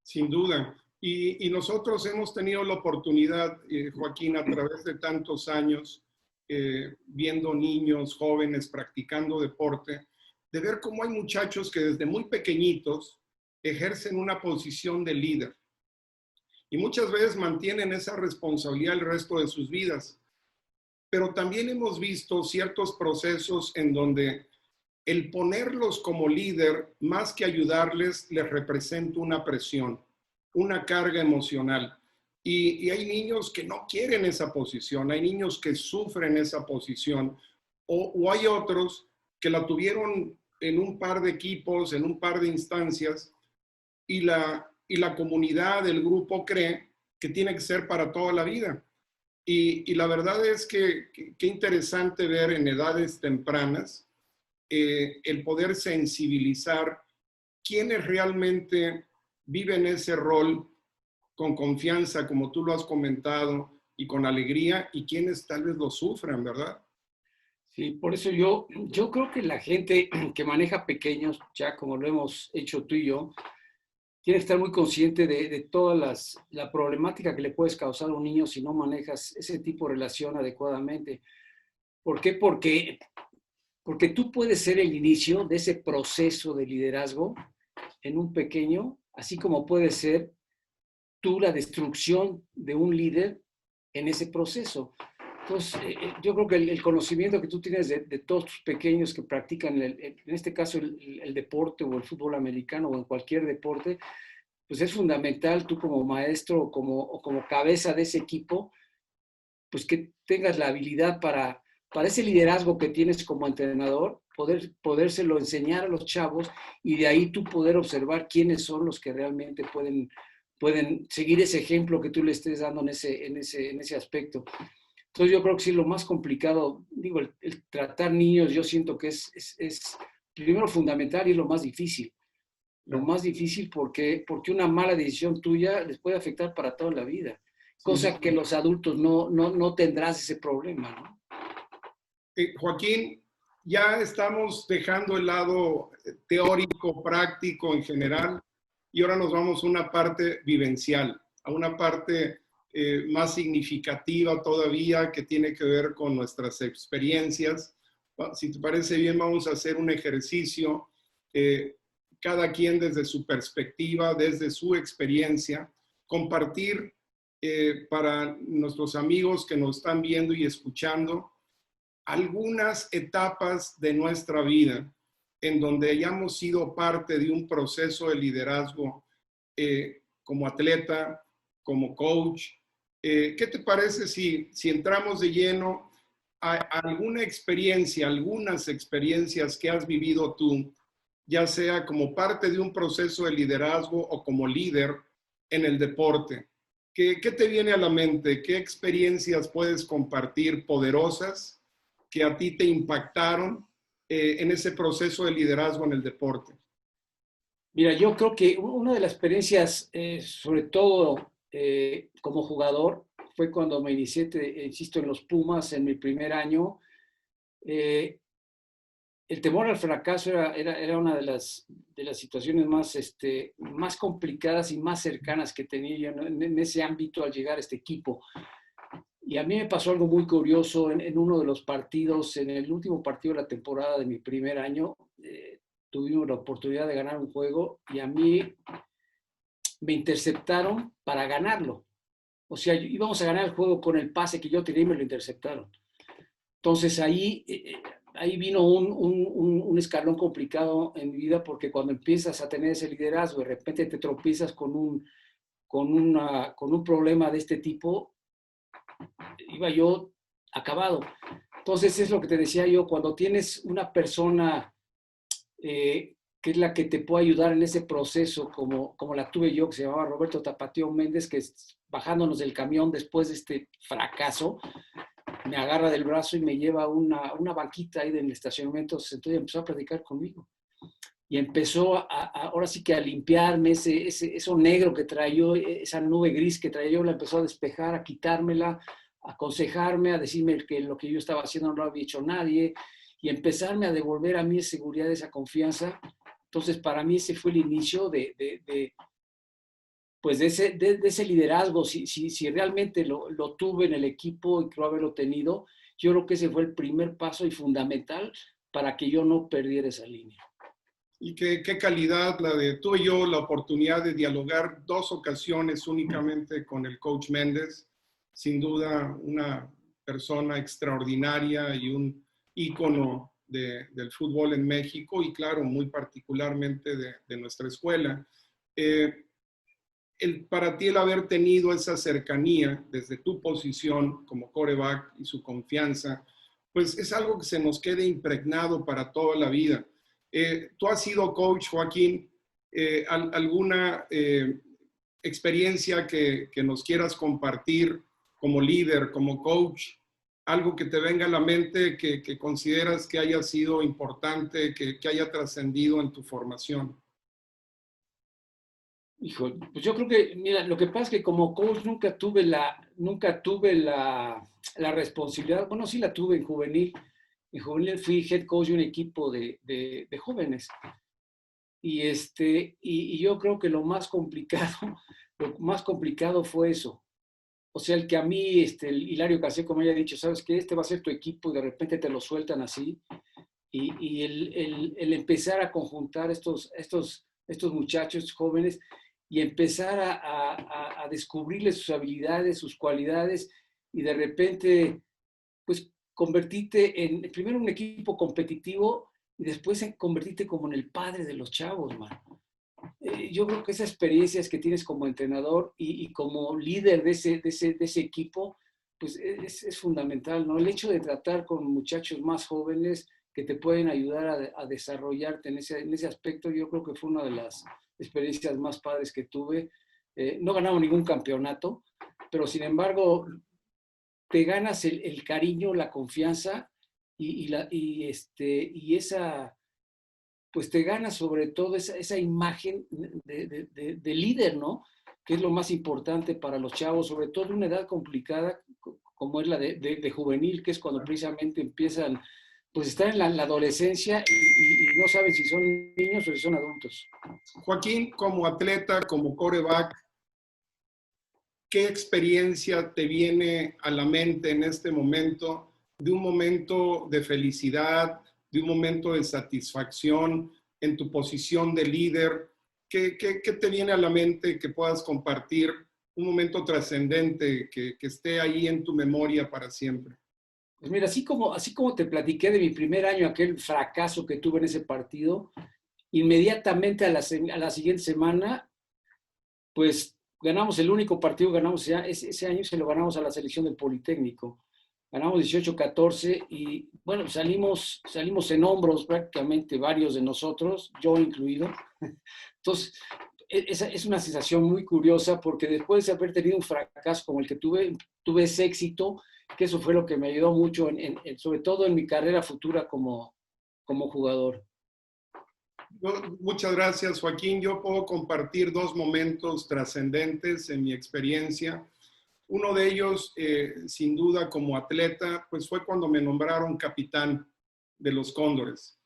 Sin duda. Y nosotros hemos tenido la oportunidad, Joaquín, a través de tantos años, viendo niños, jóvenes practicando deporte, de ver cómo hay muchachos que desde muy pequeñitos ejercen una posición de líder y muchas veces mantienen esa responsabilidad el resto de sus vidas. Pero también hemos visto ciertos procesos en donde el ponerlos como líder, más que ayudarles, les representa una presión, una carga emocional. Y hay niños que no quieren esa posición, hay niños que sufren esa posición, o hay otros que la tuvieron en un par de equipos, en un par de instancias, y la comunidad, el grupo cree que tiene que ser para toda la vida. Y la verdad es que qué interesante ver en edades tempranas el poder sensibilizar quienes realmente viven ese rol con confianza, como tú lo has comentado, y con alegría, y quienes tal vez lo sufran, ¿verdad? Sí, por eso yo creo que la gente que maneja pequeños, ya como lo hemos hecho tú y yo, tiene que estar muy consciente de toda la problemática que le puedes causar a un niño si no manejas ese tipo de relación adecuadamente. ¿Por qué? Porque tú puedes ser el inicio de ese proceso de liderazgo en un pequeño, así como puede ser tú la destrucción de un líder en ese proceso. Entonces, yo creo que el conocimiento que tú tienes de todos tus pequeños que practican, en este caso, el deporte o el fútbol americano o en cualquier deporte, pues es fundamental tú como maestro o como cabeza de ese equipo, pues que tengas la habilidad para ese liderazgo que tienes como entrenador, podérselo enseñar a los chavos y de ahí tú poder observar quiénes son los que realmente pueden seguir ese ejemplo que tú le estés dando en ese aspecto. Entonces yo creo que sí, lo más complicado, digo, el tratar niños, yo siento que es primero fundamental y es lo más difícil. Lo más difícil porque una mala decisión tuya les puede afectar para toda la vida, Sí. cosa que los adultos no tendrás ese problema, ¿no? Joaquín, ya estamos dejando el lado teórico, práctico en general, y ahora nos vamos a una parte vivencial, a una parte más significativa todavía que tiene que ver con nuestras experiencias. Si te parece bien, vamos a hacer un ejercicio, cada quien desde su perspectiva, desde su experiencia, compartir para nuestros amigos que nos están viendo y escuchando algunas etapas de nuestra vida en donde hayamos sido parte de un proceso de liderazgo como atleta, como coach. ¿Qué te parece si entramos de lleno a alguna experiencia, algunas experiencias que has vivido tú, ya sea como parte de un proceso de liderazgo o como líder en el deporte? ¿Qué te viene a la mente? ¿Qué experiencias puedes compartir poderosas que a ti te impactaron en ese proceso de liderazgo en el deporte? Mira, yo creo que una de las experiencias, sobre todo como jugador, fue cuando me inicié, insisto, en los Pumas en mi primer año. Eh, el temor al fracaso era una de las situaciones más complicadas y más cercanas que tenía yo en ese ámbito al llegar a este equipo. Y a mí me pasó algo muy curioso en uno de los partidos, en el último partido de la temporada de mi primer año. Tuvimos la oportunidad de ganar un juego y a mí me interceptaron para ganarlo. O sea, íbamos a ganar el juego con el pase que yo tenía y me lo interceptaron. Entonces ahí vino un escalón complicado en mi vida porque cuando empiezas a tener ese liderazgo, de repente te tropiezas con un problema de este tipo, iba yo acabado. Entonces es lo que te decía yo, cuando tienes una persona que es la que te puede ayudar en ese proceso, como la tuve yo, que se llamaba Roberto Tapatío Méndez, que bajándonos del camión después de este fracaso, me agarra del brazo y me lleva a una banquita ahí del estacionamiento, se sentó y empezó a platicar conmigo. Y empezó ahora sí que a limpiarme eso negro que traía yo, esa nube gris que traía yo, la empezó a despejar, a quitármela, a aconsejarme, a decirme que lo que yo estaba haciendo no lo había hecho nadie y empezarme a devolver a mí esa seguridad, esa confianza. Entonces, para mí ese fue el inicio pues de ese liderazgo. Si realmente lo tuve en el equipo y creo haberlo tenido, Yo creo que ese fue el primer paso y fundamental para que yo no perdiera esa línea. Y qué calidad la de tú y yo, la oportunidad de dialogar 2 ocasiones únicamente con el coach Méndez. Sin duda, una persona extraordinaria y un ícono del fútbol en México y, claro, muy particularmente de nuestra escuela. Para ti el haber tenido esa cercanía desde tu posición como quarterback y su confianza, pues es algo que se nos quede impregnado para toda la vida. Tú has sido coach, Joaquín, ¿alguna experiencia que nos quieras compartir como líder, como coach? Algo que te venga a la mente que consideras que haya sido importante, que haya trascendido en tu formación. Hijo, pues yo creo que, mira, lo que pasa es que como coach nunca tuve la responsabilidad, bueno, sí la tuve en juvenil. En juvenil fui head coach de un equipo de jóvenes. Y yo creo que lo más complicado fue eso. O sea, el que a mí, el Hilario Canseco me haya dicho, ¿sabes qué? Este va a ser tu equipo y de repente te lo sueltan así. Y el empezar a conjuntar estos muchachos jóvenes y empezar a descubrirles sus habilidades, sus cualidades y de repente, pues, convertirte en, primero, un equipo competitivo y después en convertirte como en el padre de los chavos, man. Yo creo que esas experiencias que tienes como entrenador y como líder de ese equipo, pues es fundamental, ¿no? El hecho de tratar con muchachos más jóvenes que te pueden ayudar a desarrollarte en ese aspecto, yo creo que fue una de las experiencias más padres que tuve. No ganamos ningún campeonato, pero sin embargo, te ganas el cariño, la confianza y esa, pues te ganas sobre todo esa imagen de líder, ¿no? Que es lo más importante para los chavos, sobre todo en una edad complicada como es la de juvenil, que es cuando precisamente empiezan, pues están en la adolescencia y no saben si son niños o si son adultos. Joaquín, como atleta, como quarterback, ¿qué experiencia te viene a la mente en este momento, de un momento de felicidad, de un momento de satisfacción en tu posición de líder? ¿Qué te viene a la mente que puedas compartir? Un momento trascendente que esté ahí en tu memoria para siempre. Pues mira, así como te platiqué de mi primer año, aquel fracaso que tuve en ese partido, inmediatamente a la siguiente semana, pues ganamos el único partido que ganamos ese año, se lo ganamos a la selección del Politécnico. Ganamos 18-14 y bueno, salimos en hombros prácticamente varios de nosotros, yo incluido. Entonces, es una sensación muy curiosa porque después de haber tenido un fracaso como el que tuve ese éxito, que eso fue lo que me ayudó mucho, sobre todo en mi carrera futura como jugador. Muchas gracias, Joaquín. Yo puedo compartir 2 momentos trascendentes en mi experiencia. Uno de ellos, sin duda, como atleta, pues fue cuando me nombraron capitán de los Cóndores.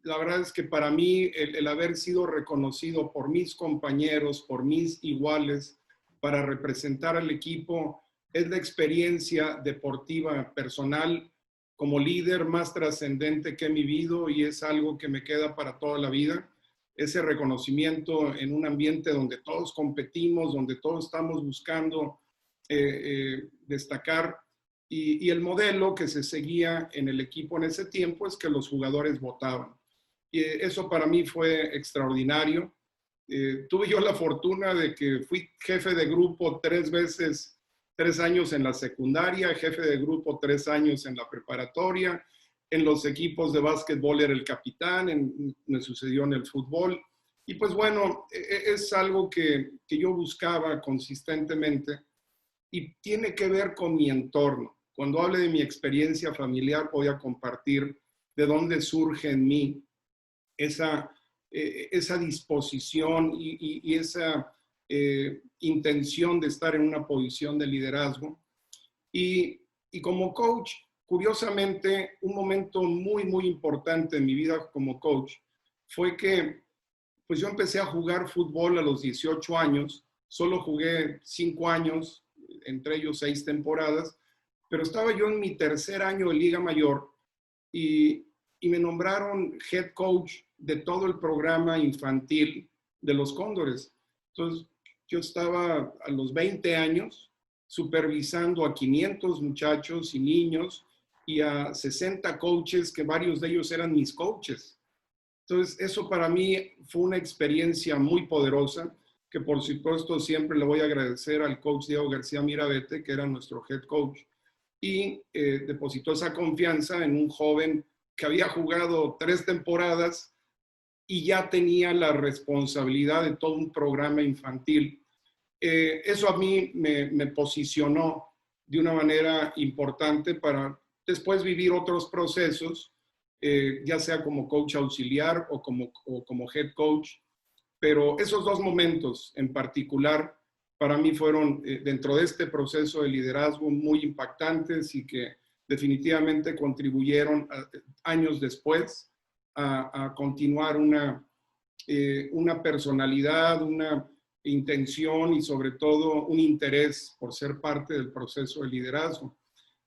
La verdad es que para mí el haber sido reconocido por mis compañeros, por mis iguales, para representar al equipo, es la experiencia deportiva personal como líder más trascendente que he vivido y es algo que me queda para toda la vida. Ese reconocimiento en un ambiente donde todos competimos, donde todos estamos buscando destacar. Y el modelo que se seguía en el equipo en ese tiempo es que los jugadores votaban. Y eso para mí fue extraordinario. Tuve yo la fortuna de que fui jefe de grupo 3 veces, 3 años en la secundaria, jefe de grupo 3 años en la preparatoria, en los equipos de básquetbol era el capitán, me sucedió en el fútbol. Y pues bueno, es algo que yo buscaba consistentemente y tiene que ver con mi entorno. Cuando hable de mi experiencia familiar, voy a compartir de dónde surge en mí esa disposición y esa intención de estar en una posición de liderazgo. Y como coach, curiosamente, un momento muy, muy importante en mi vida como coach fue que pues yo empecé a jugar fútbol a los 18 años, solo jugué 5 años, entre ellos 6 temporadas, pero estaba yo en mi tercer año de Liga Mayor y, y me nombraron head coach de todo el programa infantil de los Cóndores. Entonces, yo estaba a los 20 años supervisando a 500 muchachos y niños y a 60 coaches, que varios de ellos eran mis coaches. Entonces, eso para mí fue una experiencia muy poderosa, que por supuesto siempre le voy a agradecer al coach Diego García Mirabete, que era nuestro head coach, y depositó esa confianza en un joven que había jugado 3 temporadas y ya tenía la responsabilidad de todo un programa infantil. Eso a mí me posicionó de una manera importante para después vivir otros procesos, ya sea como coach auxiliar o como head coach. Pero esos 2 momentos en particular para mí fueron dentro de este proceso de liderazgo muy impactantes y que definitivamente contribuyeron años después a continuar una personalidad, una intención y sobre todo un interés por ser parte del proceso de liderazgo.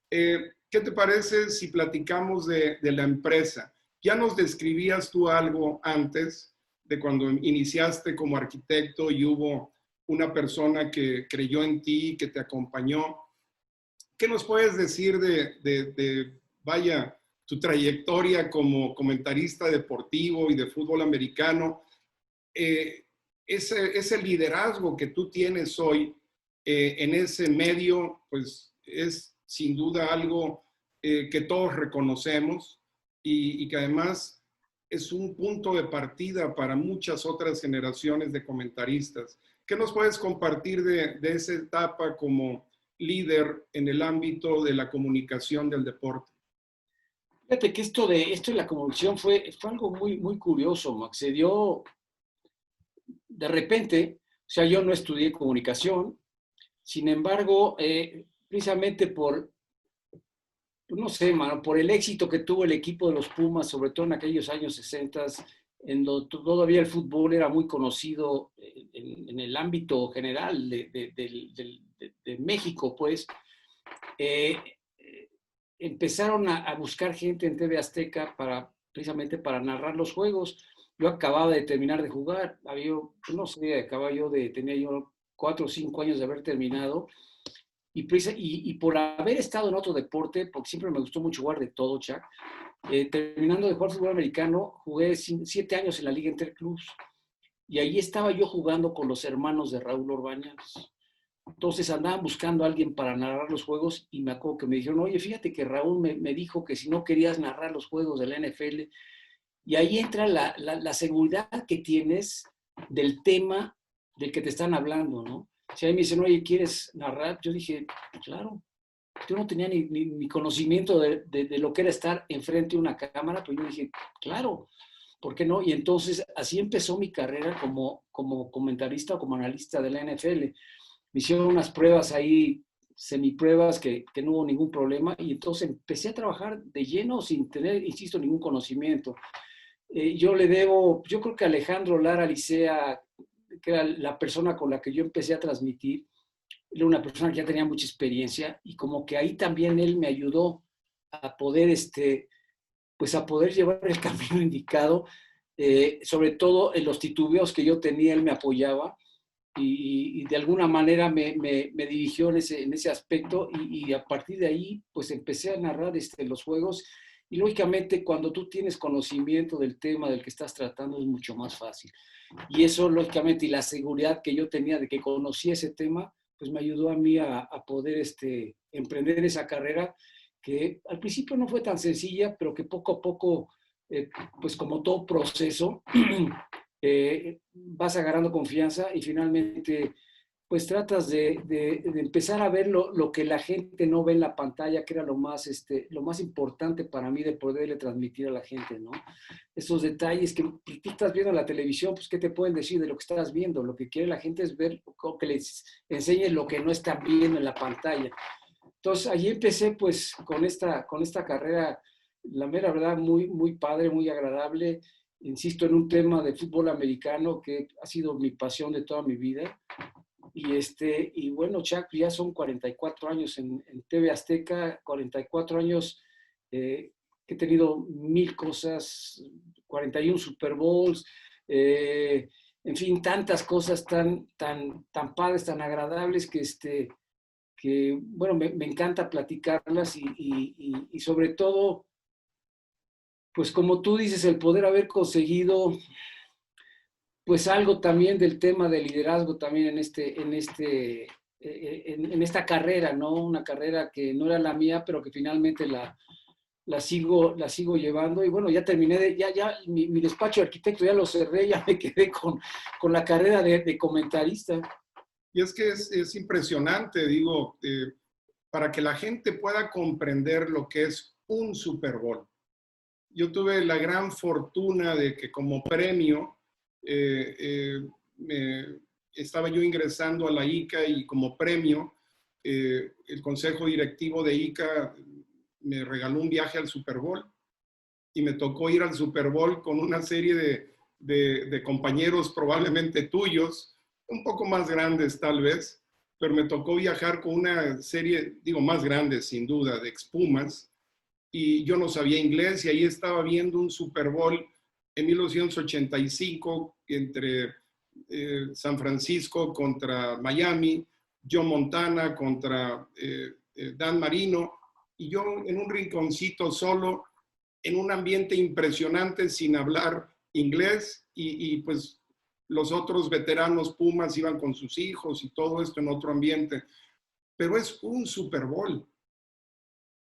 ¿Qué te parece si platicamos de la empresa? Ya nos describías tú algo antes de cuando iniciaste como arquitecto y hubo una persona que creyó en ti, que te acompañó. ¿Qué nos puedes decir vaya, tu trayectoria como comentarista deportivo y de fútbol americano? Ese liderazgo que tú tienes hoy en ese medio, pues es sin duda algo que todos reconocemos y que además es un punto de partida para muchas otras generaciones de comentaristas. ¿Qué nos puedes compartir de esa etapa como líder en el ámbito de la comunicación del deporte? Fíjate que esto de la comunicación fue algo muy, muy curioso, Max. Se dio de repente, o sea, yo no estudié comunicación, sin embargo, precisamente no sé, mano, por el éxito que tuvo el equipo de los Pumas, sobre todo en aquellos años 60, en donde todavía el fútbol era muy conocido en el ámbito general de México, pues, eh, empezaron a buscar gente en TV Azteca precisamente para narrar los juegos. Yo acababa de terminar de jugar, no sé, tenía yo 4 o 5 años de haber terminado, y por haber estado en otro deporte, porque siempre me gustó mucho jugar de todo, Chuck, terminando de jugar fútbol americano, jugué 7 años en la Liga Interclubs, y ahí estaba yo jugando con los hermanos de Raúl Orbañanos. Entonces andaban buscando a alguien para narrar los juegos y me acuerdo que me dijeron, oye, fíjate que Raúl me dijo que si no querías narrar los juegos de la NFL, y ahí entra la seguridad que tienes del tema del que te están hablando, ¿no? Si ahí me dicen, oye, ¿quieres narrar? Yo dije, claro. Yo no tenía ni conocimiento de lo que era estar enfrente de una cámara, pero yo dije, claro, ¿por qué no? Y entonces así empezó mi carrera como comentarista o como analista de la NFL. Me hicieron unas pruebas ahí, semipruebas, que no hubo ningún problema, y entonces empecé a trabajar de lleno sin tener, insisto, ningún conocimiento. Yo creo que Alejandro Lara Licea, que era la persona con la que yo empecé a transmitir, era una persona que ya tenía mucha experiencia y como que ahí también él me ayudó a poder, pues a poder llevar el camino indicado, sobre todo en los titubeos que yo tenía, él me apoyaba y de alguna manera me dirigió en ese aspecto y a partir de ahí pues empecé a narrar los juegos y lógicamente cuando tú tienes conocimiento del tema del que estás tratando es mucho más fácil. Y eso lógicamente y la seguridad que yo tenía de que conocía ese tema pues me ayudó a mí a poder emprender esa carrera que al principio no fue tan sencilla, pero que poco a poco, pues como todo proceso, vas agarrando confianza y finalmente pues tratas de empezar a ver lo que la gente no ve en la pantalla, que era lo más importante para mí de poderle transmitir a la gente, ¿no? Esos detalles que tú estás viendo en la televisión, pues ¿qué te pueden decir de lo que estás viendo? Lo que quiere la gente es ver, que les enseñes lo que no están viendo en la pantalla. Entonces, allí empecé pues con esta carrera, la mera verdad, muy, muy padre, muy agradable. Insisto, en un tema de fútbol americano que ha sido mi pasión de toda mi vida. Y bueno, Chuck, ya son 44 años en TV Azteca, 44 años que he tenido mil cosas, 41 Super Bowls, en fin, tantas cosas tan padres, tan agradables que bueno, me encanta platicarlas y sobre todo, pues como tú dices, el poder haber conseguido pues algo también del tema de liderazgo también en esta carrera, ¿no? Una carrera que no era la mía, pero que finalmente la sigo llevando. Y bueno, ya terminé ya mi despacho de arquitecto ya lo cerré, ya me quedé con la carrera de comentarista. Y es que es impresionante, digo, para que la gente pueda comprender lo que es un Super Bowl. Yo tuve la gran fortuna de que como premio estaba yo ingresando a la ICA y como premio el consejo directivo de ICA me regaló un viaje al Super Bowl y me tocó ir al Super Bowl con una serie de compañeros probablemente tuyos, un poco más grandes tal vez, pero me tocó viajar con una serie, digo, más grandes sin duda, de expumas, y yo no sabía inglés y ahí estaba viendo un Super Bowl en 1985 entre San Francisco contra Miami, Joe Montana contra Dan Marino, y yo en un rinconcito solo, en un ambiente impresionante sin hablar inglés y pues los otros veteranos Pumas iban con sus hijos y todo esto en otro ambiente. Pero es un Super Bowl.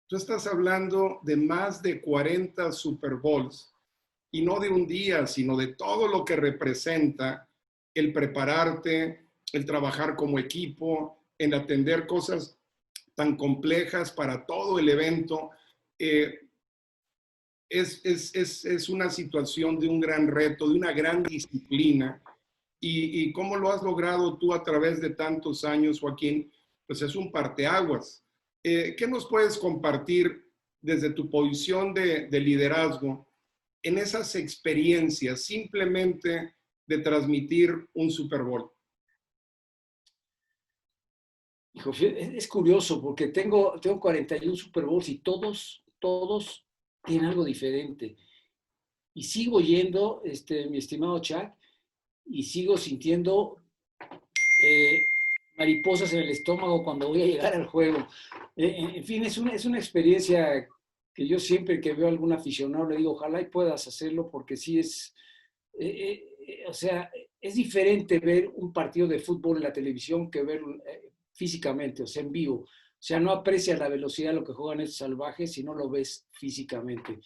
Tú estás hablando de más de 40 Super Bowls y no de un día, sino de todo lo que representa el prepararte, el trabajar como equipo, en atender cosas tan complejas para todo el evento. Es una situación de un gran reto, de una gran disciplina. Y cómo lo has logrado tú a través de tantos años, Joaquín, pues es un parteaguas. ¿Qué nos puedes compartir desde tu posición de liderazgo en esas experiencias simplemente de transmitir un Super Bowl? Hijo, es curioso porque tengo 41 Super Bowls y todos tienen algo diferente. Y sigo yendo, mi estimado Chuck, y sigo sintiendo eh, mariposas en el estómago cuando voy a llegar al juego. En fin, es una experiencia que yo siempre que veo a algún aficionado le digo, ojalá y puedas hacerlo porque sí o sea, es diferente ver un partido de fútbol en la televisión que verlo físicamente, o sea, en vivo. O sea, no aprecias la velocidad de lo que juegan estos salvajes si no lo ves físicamente.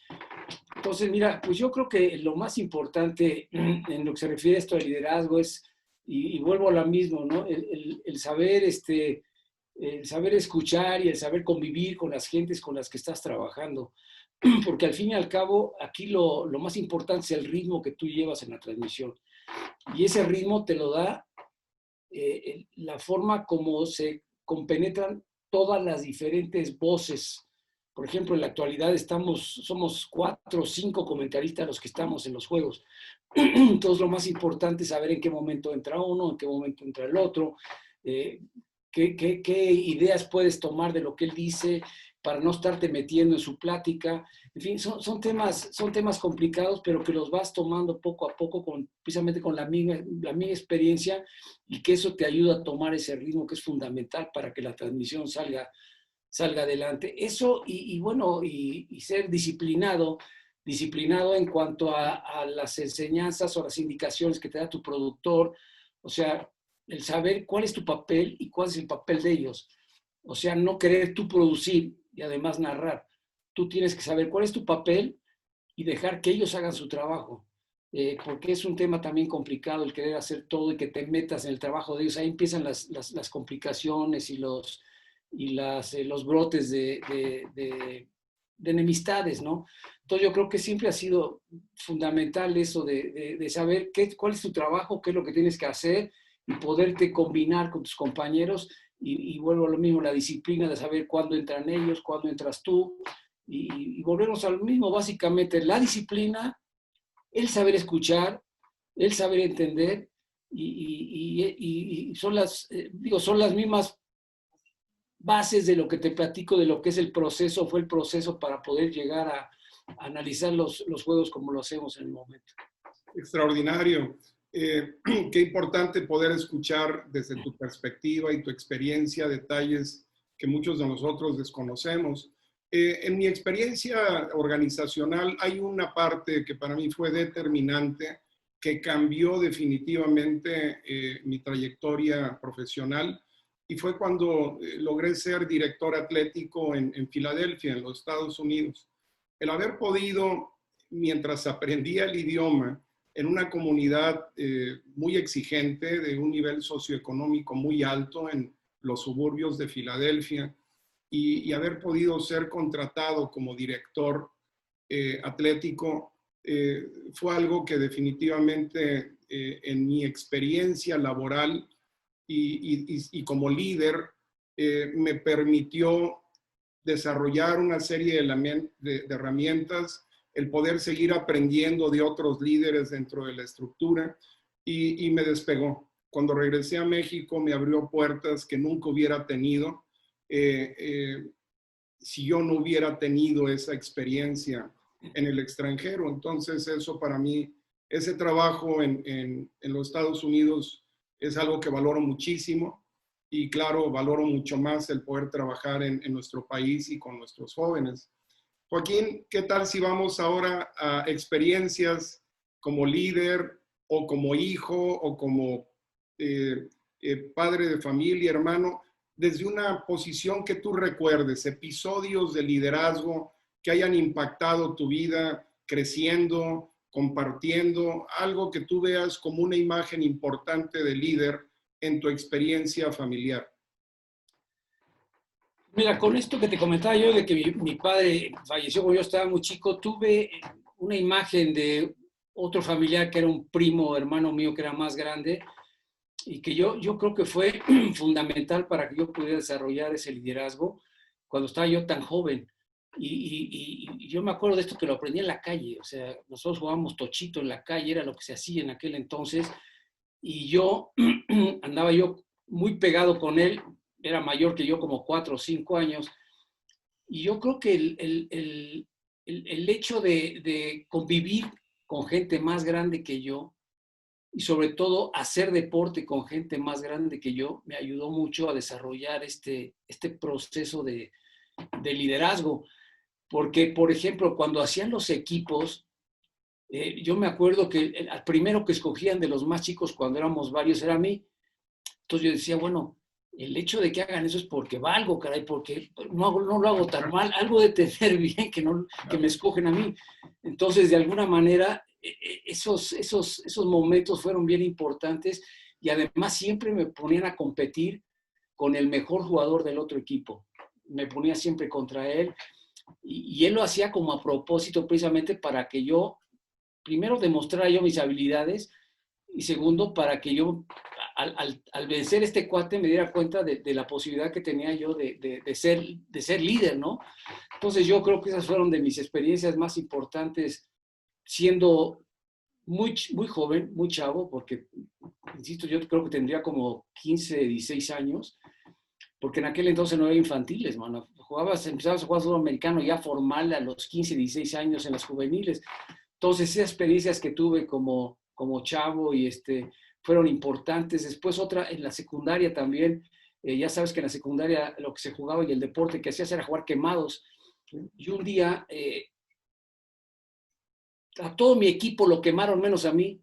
Entonces, mira, pues yo creo que lo más importante en lo que se refiere a esto de liderazgo es, y vuelvo a lo mismo, ¿no? El saber, el saber escuchar y el saber convivir con las gentes con las que estás trabajando. Porque al fin y al cabo, aquí lo más importante es el ritmo que tú llevas en la transmisión. Y ese ritmo te lo da la forma como se compenetran todas las diferentes voces. Por ejemplo, en la actualidad somos 4 o 5 comentaristas los que estamos en los juegos. Entonces, lo más importante es saber en qué momento entra uno, en qué momento entra el otro, eh, qué ideas puedes tomar de lo que él dice para no estarte metiendo en su plática. En fin, son temas complicados, pero que los vas tomando poco a poco, precisamente con la misma experiencia, y que eso te ayuda a tomar ese ritmo que es fundamental para que la transmisión salga adelante. Eso bueno, y ser disciplinado en cuanto a las enseñanzas o las indicaciones que te da tu productor, o sea, el saber cuál es tu papel y cuál es el papel de ellos. O sea, no querer tú producir y además narrar. Tú tienes que saber cuál es tu papel y dejar que ellos hagan su trabajo. Porque es un tema también complicado el querer hacer todo y que te metas en el trabajo de ellos. Ahí empiezan las complicaciones y los brotes de enemistades, ¿no? Entonces yo creo que siempre ha sido fundamental eso de saber cuál es tu trabajo, qué es lo que tienes que hacer y poderte combinar con tus compañeros y vuelvo a lo mismo, la disciplina de saber cuándo entran ellos, cuándo entras tú y volvemos al mismo, básicamente la disciplina, el saber escuchar, el saber entender y son son las mismas bases de lo que te platico, de lo que es el proceso, fue el proceso para poder llegar a analizar los juegos como lo hacemos en el momento. Extraordinario. Qué importante poder escuchar desde tu perspectiva y tu experiencia detalles que muchos de nosotros desconocemos. En mi experiencia organizacional hay una parte que para mí fue determinante, que cambió definitivamente mi trayectoria profesional, y fue cuando logré ser director atlético en Filadelfia, en los Estados Unidos. El haber podido, mientras aprendía el idioma, en una comunidad muy exigente, de un nivel socioeconómico muy alto en los suburbios de Filadelfia, y haber podido ser contratado como director atlético, fue algo que definitivamente en mi experiencia laboral y como líder me permitió desarrollar una serie de herramientas, el poder seguir aprendiendo de otros líderes dentro de la estructura, y me despegó. Cuando regresé a México me abrió puertas que nunca hubiera tenido si yo no hubiera tenido esa experiencia en el extranjero. Entonces eso para mí, ese trabajo en los Estados Unidos es algo que valoro muchísimo, y claro, valoro mucho más el poder trabajar en nuestro país y con nuestros jóvenes. Joaquín, ¿qué tal si vamos ahora a experiencias como líder o como hijo o como padre de familia, hermano, desde una posición que tú recuerdes, episodios de liderazgo que hayan impactado tu vida creciendo, compartiendo, algo que tú veas como una imagen importante de líder en tu experiencia familiar? Mira, con esto que te comentaba yo de que mi padre falleció cuando yo estaba muy chico, tuve una imagen de otro familiar que era un primo, hermano mío, que era más grande, y que yo creo que fue fundamental para que yo pudiera desarrollar ese liderazgo cuando estaba yo tan joven. Y yo me acuerdo de esto que lo aprendí en la calle, o sea, nosotros jugábamos tochito en la calle, era lo que se hacía en aquel entonces, y yo andaba yo muy pegado con él, era mayor que yo como 4 o 5 años, y yo creo que el hecho de convivir con gente más grande que yo, y sobre todo hacer deporte con gente más grande que yo, me ayudó mucho a desarrollar este proceso de liderazgo. Porque, por ejemplo, cuando hacían los equipos, yo me acuerdo que el primero que escogían de los más chicos cuando éramos varios era a mí. Entonces yo decía, bueno, el hecho de que hagan eso es porque valgo, caray, porque no lo hago tan mal, algo de tener bien que me escogen a mí. Entonces, de alguna manera, esos momentos fueron bien importantes, y además siempre me ponían a competir con el mejor jugador del otro equipo. Me ponía siempre contra él, y él lo hacía como a propósito, precisamente para que yo, primero, demostrara yo mis habilidades, y segundo, para que yo, al vencer este cuate, me diera cuenta de la posibilidad que tenía yo de ser líder, ¿no? Entonces yo creo que esas fueron de mis experiencias más importantes, siendo muy joven, muy chavo, porque, insisto, yo creo que tendría como 15, 16 años, porque en aquel entonces no había infantiles, mano. Empezabas a jugar fútbol americano ya formal a los 15, 16 años en las juveniles. Entonces, esas experiencias que tuve como chavo fueron importantes. Después otra en la secundaria también. Ya sabes que en la secundaria lo que se jugaba y el deporte que hacías era jugar quemados. Y un día a todo mi equipo lo quemaron menos a mí.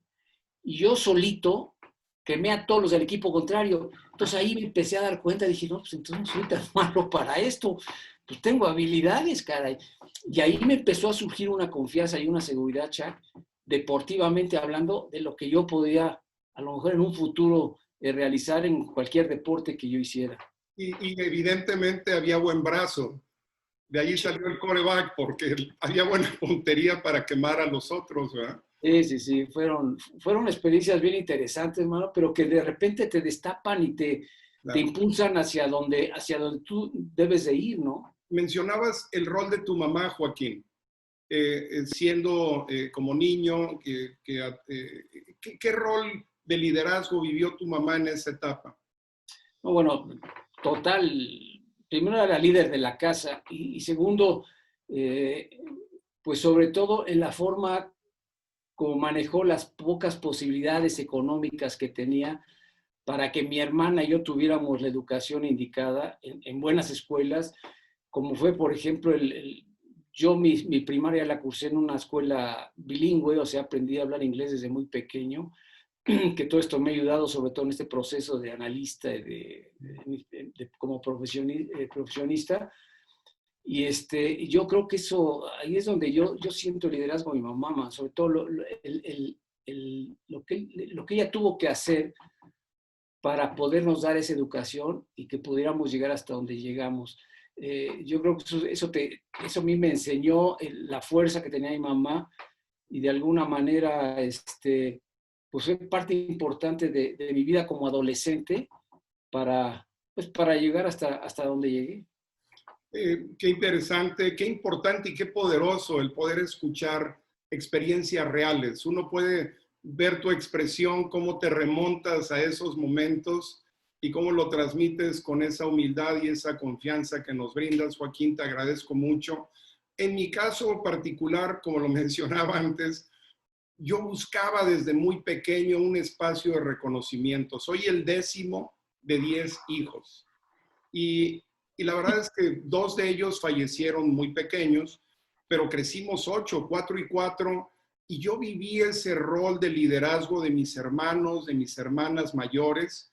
Y yo solito quemé a todos los del equipo contrario. Entonces ahí me empecé a dar cuenta, dije, no, pues entonces no soy tan malo para esto, pues tengo habilidades, caray. Y ahí me empezó a surgir una confianza y una seguridad, Chuck, deportivamente hablando, de lo que yo podía, a lo mejor en un futuro, realizar en cualquier deporte que yo hiciera. Y evidentemente había buen brazo. De allí salió el quarterback, porque había buena puntería para quemar a los otros, ¿verdad? Sí, fueron experiencias bien interesantes, hermano, pero que de repente te destapan y te Claro. impulsan hacia donde tú debes de ir, ¿no? Mencionabas el rol de tu mamá, Joaquín, siendo como niño, ¿qué rol de liderazgo vivió tu mamá en esa etapa? No, bueno, total. Primero era la líder de la casa y segundo, eh, pues sobre todo en la forma como manejó las pocas posibilidades económicas que tenía para que mi hermana y yo tuviéramos la educación indicada en buenas escuelas, como fue, por ejemplo, yo mi primaria la cursé en una escuela bilingüe, o sea, aprendí a hablar inglés desde muy pequeño, que todo esto me ha ayudado sobre todo en este proceso de analista y como profesionista. Y yo creo que eso, ahí es donde yo siento el liderazgo de mi mamá, sobre todo lo que ella tuvo que hacer para podernos dar esa educación y que pudiéramos llegar hasta donde llegamos. Yo creo que eso a mí me enseñó la fuerza que tenía mi mamá y de alguna manera pues fue parte importante de mi vida como adolescente para llegar hasta donde llegué. Qué interesante, qué importante y qué poderoso el poder escuchar experiencias reales. Uno puede ver tu expresión, cómo te remontas a esos momentos y cómo lo transmites con esa humildad y esa confianza que nos brindas, Joaquín. Te agradezco mucho. En mi caso particular, como lo mencionaba antes, yo buscaba desde muy pequeño un espacio de reconocimiento. Soy el 10º de 10 hijos. Y, y la verdad es que 2 de ellos fallecieron muy pequeños, pero crecimos 8, 4 y 4, y yo viví ese rol de liderazgo de mis hermanos, de mis hermanas mayores,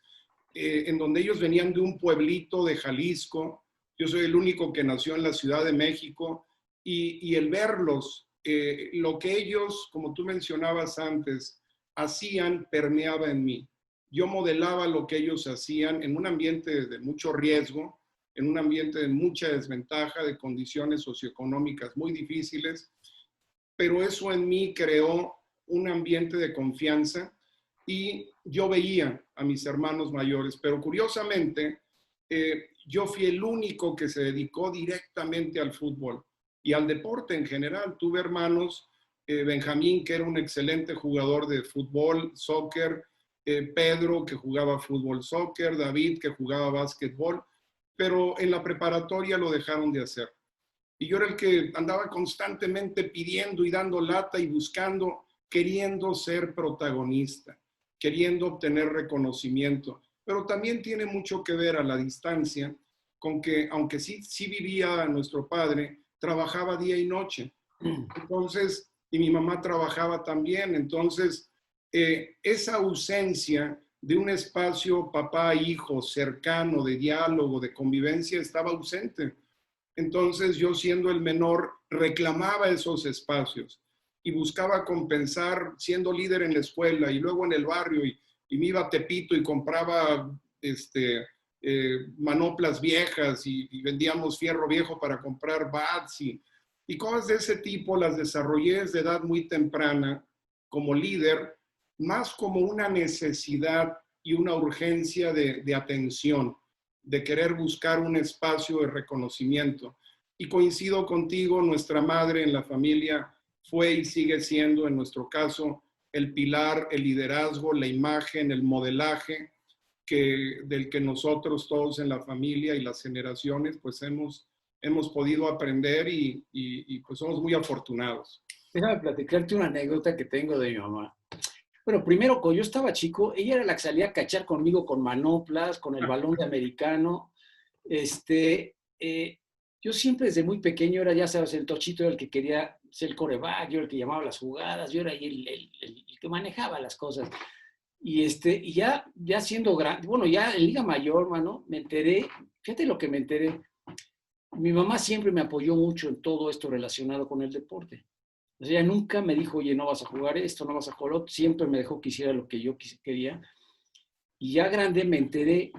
en donde ellos venían de un pueblito de Jalisco. Yo soy el único que nació en la Ciudad de México, y el verlos, lo que ellos, como tú mencionabas antes, hacían, permeaba en mí. Yo modelaba lo que ellos hacían en un ambiente de mucho riesgo, en un ambiente de mucha desventaja, de condiciones socioeconómicas muy difíciles, pero eso en mí creó un ambiente de confianza y yo veía a mis hermanos mayores, pero curiosamente yo fui el único que se dedicó directamente al fútbol y al deporte en general. Tuve hermanos, Benjamín, que era un excelente jugador de fútbol, soccer, Pedro, que jugaba fútbol, soccer, David, que jugaba básquetbol, pero en la preparatoria lo dejaron de hacer. Y yo era el que andaba constantemente pidiendo y dando lata y buscando, queriendo ser protagonista, queriendo obtener reconocimiento. Pero también tiene mucho que ver a la distancia con que, aunque sí vivía nuestro padre, trabajaba día y noche. Entonces, y mi mamá trabajaba también. Entonces, esa ausencia de un espacio papá-hijo cercano, de diálogo, de convivencia, estaba ausente. Entonces yo, siendo el menor, reclamaba esos espacios y buscaba compensar siendo líder en la escuela y luego en el barrio, y me iba a Tepito y compraba manoplas viejas y vendíamos fierro viejo para comprar bats y cosas de ese tipo. Las desarrollé desde edad muy temprana como líder, más como una necesidad y una urgencia de atención, de querer buscar un espacio de reconocimiento. Y coincido contigo, nuestra madre en la familia fue y sigue siendo, en nuestro caso, el pilar, el liderazgo, la imagen, el modelaje del que nosotros todos en la familia y las generaciones pues hemos podido aprender y pues somos muy afortunados. Déjame platicarte una anécdota que tengo de mi mamá. Bueno, primero, cuando yo estaba chico, ella era la que salía a cachar conmigo con manoplas, con el balón de americano. Yo siempre desde muy pequeño era, ya sabes, el tochito, era el que quería ser el quarterback, yo era el que llamaba las jugadas, yo era el que manejaba las cosas. Y ya siendo grande, bueno, ya en Liga Mayor, mano, me enteré, fíjate lo que me enteré. Mi mamá siempre me apoyó mucho en todo esto relacionado con el deporte. O sea, ella nunca me dijo, oye, no vas a jugar esto, no vas a jugar otro. Siempre me dejó que hiciera lo que yo quería. Y ya grande me enteré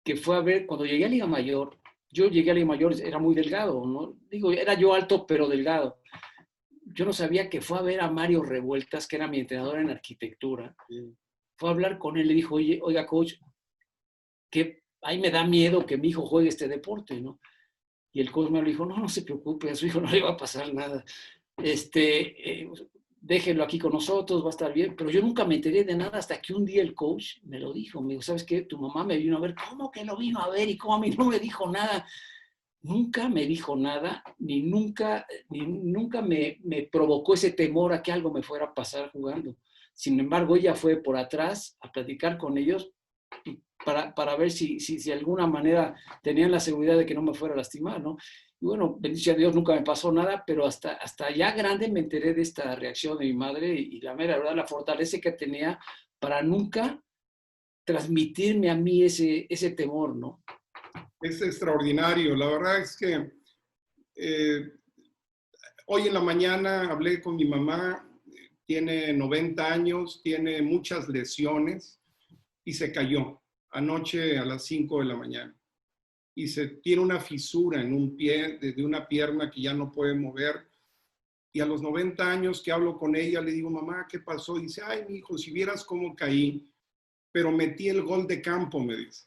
que fue a ver, cuando llegué a Liga Mayor, yo llegué a Liga Mayor, era muy delgado, ¿no? Digo, era yo alto, pero delgado. Yo no sabía que fue a ver a Mario Revueltas, que era mi entrenador en arquitectura. Fue a hablar con él, le dijo, oiga, coach, que ahí me da miedo que mi hijo juegue este deporte, ¿no? Y el coach me dijo, no se preocupe, a su hijo no le va a pasar nada. déjenlo aquí con nosotros, va a estar bien. Pero yo nunca me enteré de nada hasta que un día el coach me lo dijo. Me dijo, ¿sabes qué? Tu mamá me vino a ver. ¿Cómo que lo vino a ver? ¿Y cómo a mí no me dijo nada? Nunca me dijo nada, ni nunca me provocó ese temor a que algo me fuera a pasar jugando. Sin embargo, ella fue por atrás a platicar con ellos para ver si de alguna manera tenían la seguridad de que no me fuera a lastimar, ¿no? Y bueno, bendice a Dios, nunca me pasó nada, pero hasta ya grande me enteré de esta reacción de mi madre y la mera verdad, la fortaleza que tenía para nunca transmitirme a mí ese temor, ¿no? Es extraordinario. La verdad es que eh, hoy en la mañana hablé con mi mamá, tiene 90 años, tiene muchas lesiones y se cayó anoche a las 5 de la mañana. Y tiene una fisura en un pie, de una pierna que ya no puede mover. Y a los 90 años que hablo con ella, le digo, mamá, ¿qué pasó? Y dice, ay, mi hijo, si vieras cómo caí, pero metí el gol de campo, me dice.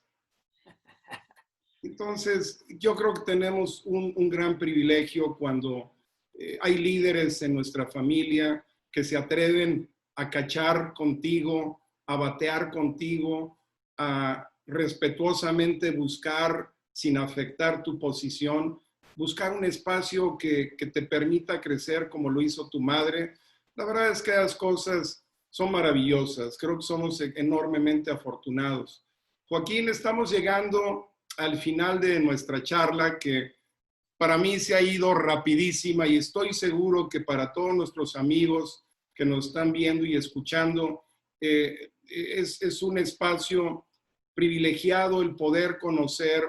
Entonces, yo creo que tenemos un gran privilegio cuando hay líderes en nuestra familia que se atreven a cachar contigo, a batear contigo, a respetuosamente buscar, sin afectar tu posición, buscar un espacio que te permita crecer como lo hizo tu madre. La verdad es que las cosas son maravillosas. Creo que somos enormemente afortunados. Joaquín, estamos llegando al final de nuestra charla, que para mí se ha ido rapidísima y estoy seguro que para todos nuestros amigos que nos están viendo y escuchando, es un espacio privilegiado el poder conocer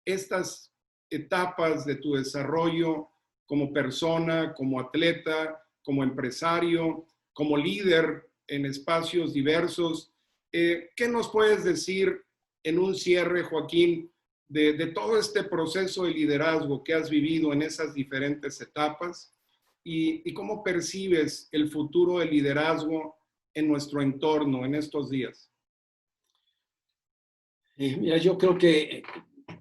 estas etapas de tu desarrollo como persona, como atleta, como empresario, como líder en espacios diversos. ¿Qué nos puedes decir en un cierre, Joaquín, de todo este proceso de liderazgo que has vivido en esas diferentes etapas y cómo percibes el futuro del liderazgo en nuestro entorno en estos días? Mira, yo creo que,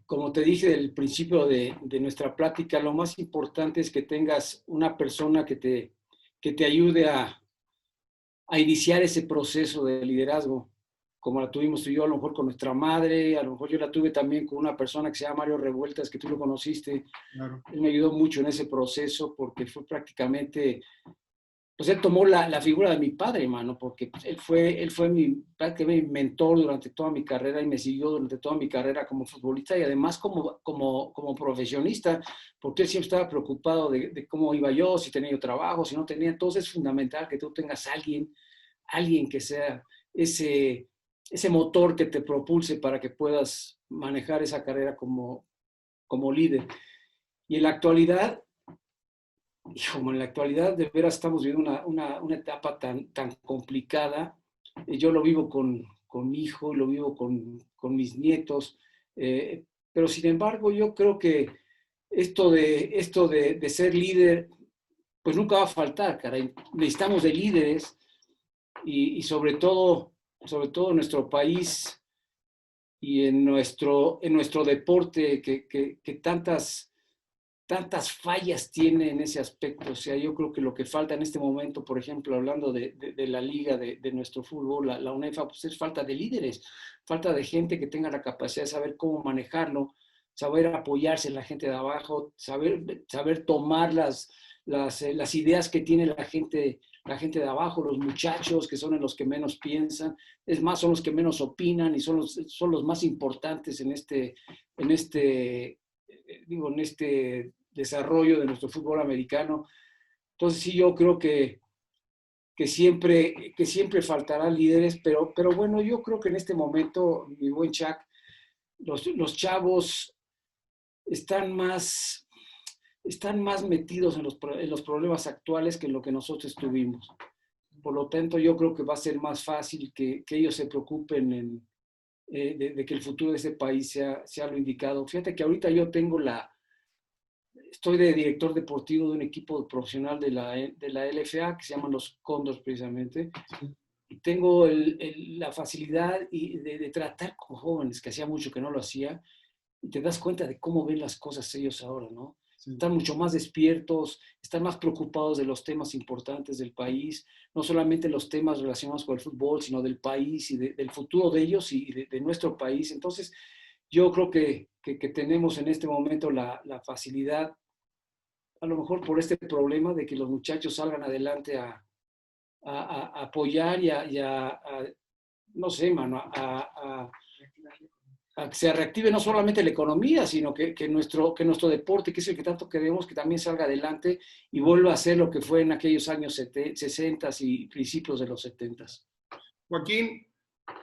como te dije del principio de nuestra plática, lo más importante es que tengas una persona que te ayude a iniciar ese proceso de liderazgo, como la tuvimos tú y yo, a lo mejor con nuestra madre, a lo mejor yo la tuve también con una persona que se llama Mario Revueltas, que tú lo conociste. Claro. Él me ayudó mucho en ese proceso porque fue prácticamente, pues él tomó la figura de mi padre, hermano, porque pues, él fue prácticamente mi mentor durante toda mi carrera y me siguió durante toda mi carrera como futbolista y además como profesionista, porque él siempre estaba preocupado de cómo iba yo, si tenía yo trabajo, si no tenía. Entonces es fundamental que tú tengas alguien que sea ese motor que te propulse para que puedas manejar esa carrera como líder. Y en la actualidad, como en la actualidad de veras estamos viviendo una etapa tan complicada. Yo lo vivo con mi hijo, lo vivo con mis nietos, pero sin embargo yo creo que esto de ser líder, pues nunca va a faltar, caray. Necesitamos de líderes y sobre todo en nuestro país y en nuestro deporte que tantas fallas tiene en ese aspecto. O sea, yo creo que lo que falta en este momento, por ejemplo, hablando de la liga de nuestro fútbol, la UNEFA, pues es falta de líderes, falta de gente que tenga la capacidad de saber cómo manejarlo, saber apoyarse en la gente de abajo, saber tomar las ideas que tiene la gente de abajo, los muchachos que son en los que menos piensan, es más, son los que menos opinan y son los más importantes en este desarrollo de nuestro fútbol americano. Entonces sí, yo creo que siempre faltarán líderes, pero bueno, yo creo que en este momento, mi buen Chuck, los chavos están más metidos en los problemas actuales que en lo que nosotros tuvimos. Por lo tanto, yo creo que va a ser más fácil que ellos se preocupen de que el futuro de ese país sea lo indicado. Fíjate que ahorita yo estoy de director deportivo de un equipo profesional de la LFA que se llaman los Cóndors precisamente, y tengo la facilidad de tratar con jóvenes, que hacía mucho que no lo hacía, y te das cuenta de cómo ven las cosas ellos ahora, ¿no? están mucho más despiertos, están más preocupados de los temas importantes del país, no solamente los temas relacionados con el fútbol, sino del país y del futuro de ellos y de nuestro país. Entonces, yo creo que tenemos en este momento la facilidad, a lo mejor por este problema, de que los muchachos salgan adelante a apoyar no sé, mano, a que se reactive no solamente la economía, sino que nuestro deporte, que es el que tanto queremos, que también salga adelante y vuelva a ser lo que fue en aquellos años 60 y principios de los 70. Joaquín,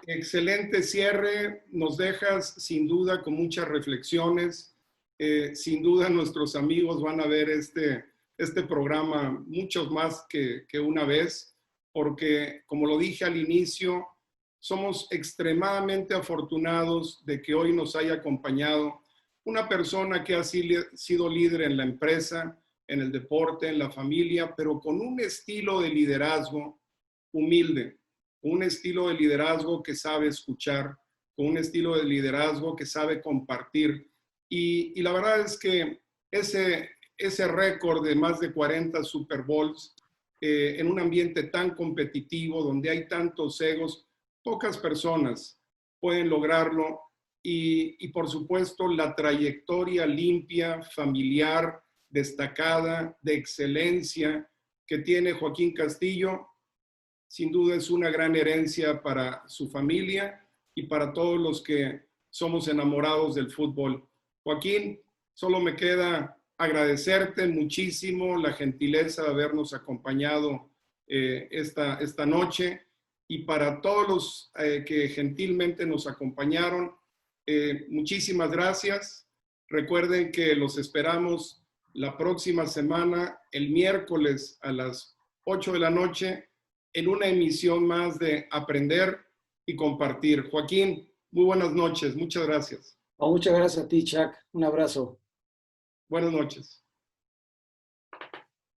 excelente cierre, nos dejas sin duda con muchas reflexiones. Sin duda nuestros amigos van a ver este programa muchos más que una vez, porque como lo dije al inicio, somos extremadamente afortunados de que hoy nos haya acompañado una persona que ha sido líder en la empresa, en el deporte, en la familia, pero con un estilo de liderazgo humilde, un estilo de liderazgo que sabe escuchar, con un estilo de liderazgo que sabe compartir. Y la verdad es que ese récord de más de 40 Super Bowls en un ambiente tan competitivo, donde hay tantos egos, pocas personas pueden lograrlo. Y por supuesto, la trayectoria limpia, familiar, destacada, de excelencia que tiene Joaquín Castillo, sin duda es una gran herencia para su familia y para todos los que somos enamorados del fútbol. Joaquín, solo me queda agradecerte muchísimo la gentileza de habernos acompañado esta noche, y para todos los que gentilmente nos acompañaron, muchísimas gracias. Recuerden que los esperamos la próxima semana, el miércoles a las 8 de la noche, en una emisión más de Aprender y Compartir. Joaquín, muy buenas noches. Muchas gracias. Muchas gracias a ti, Chuck. Un abrazo. Buenas noches.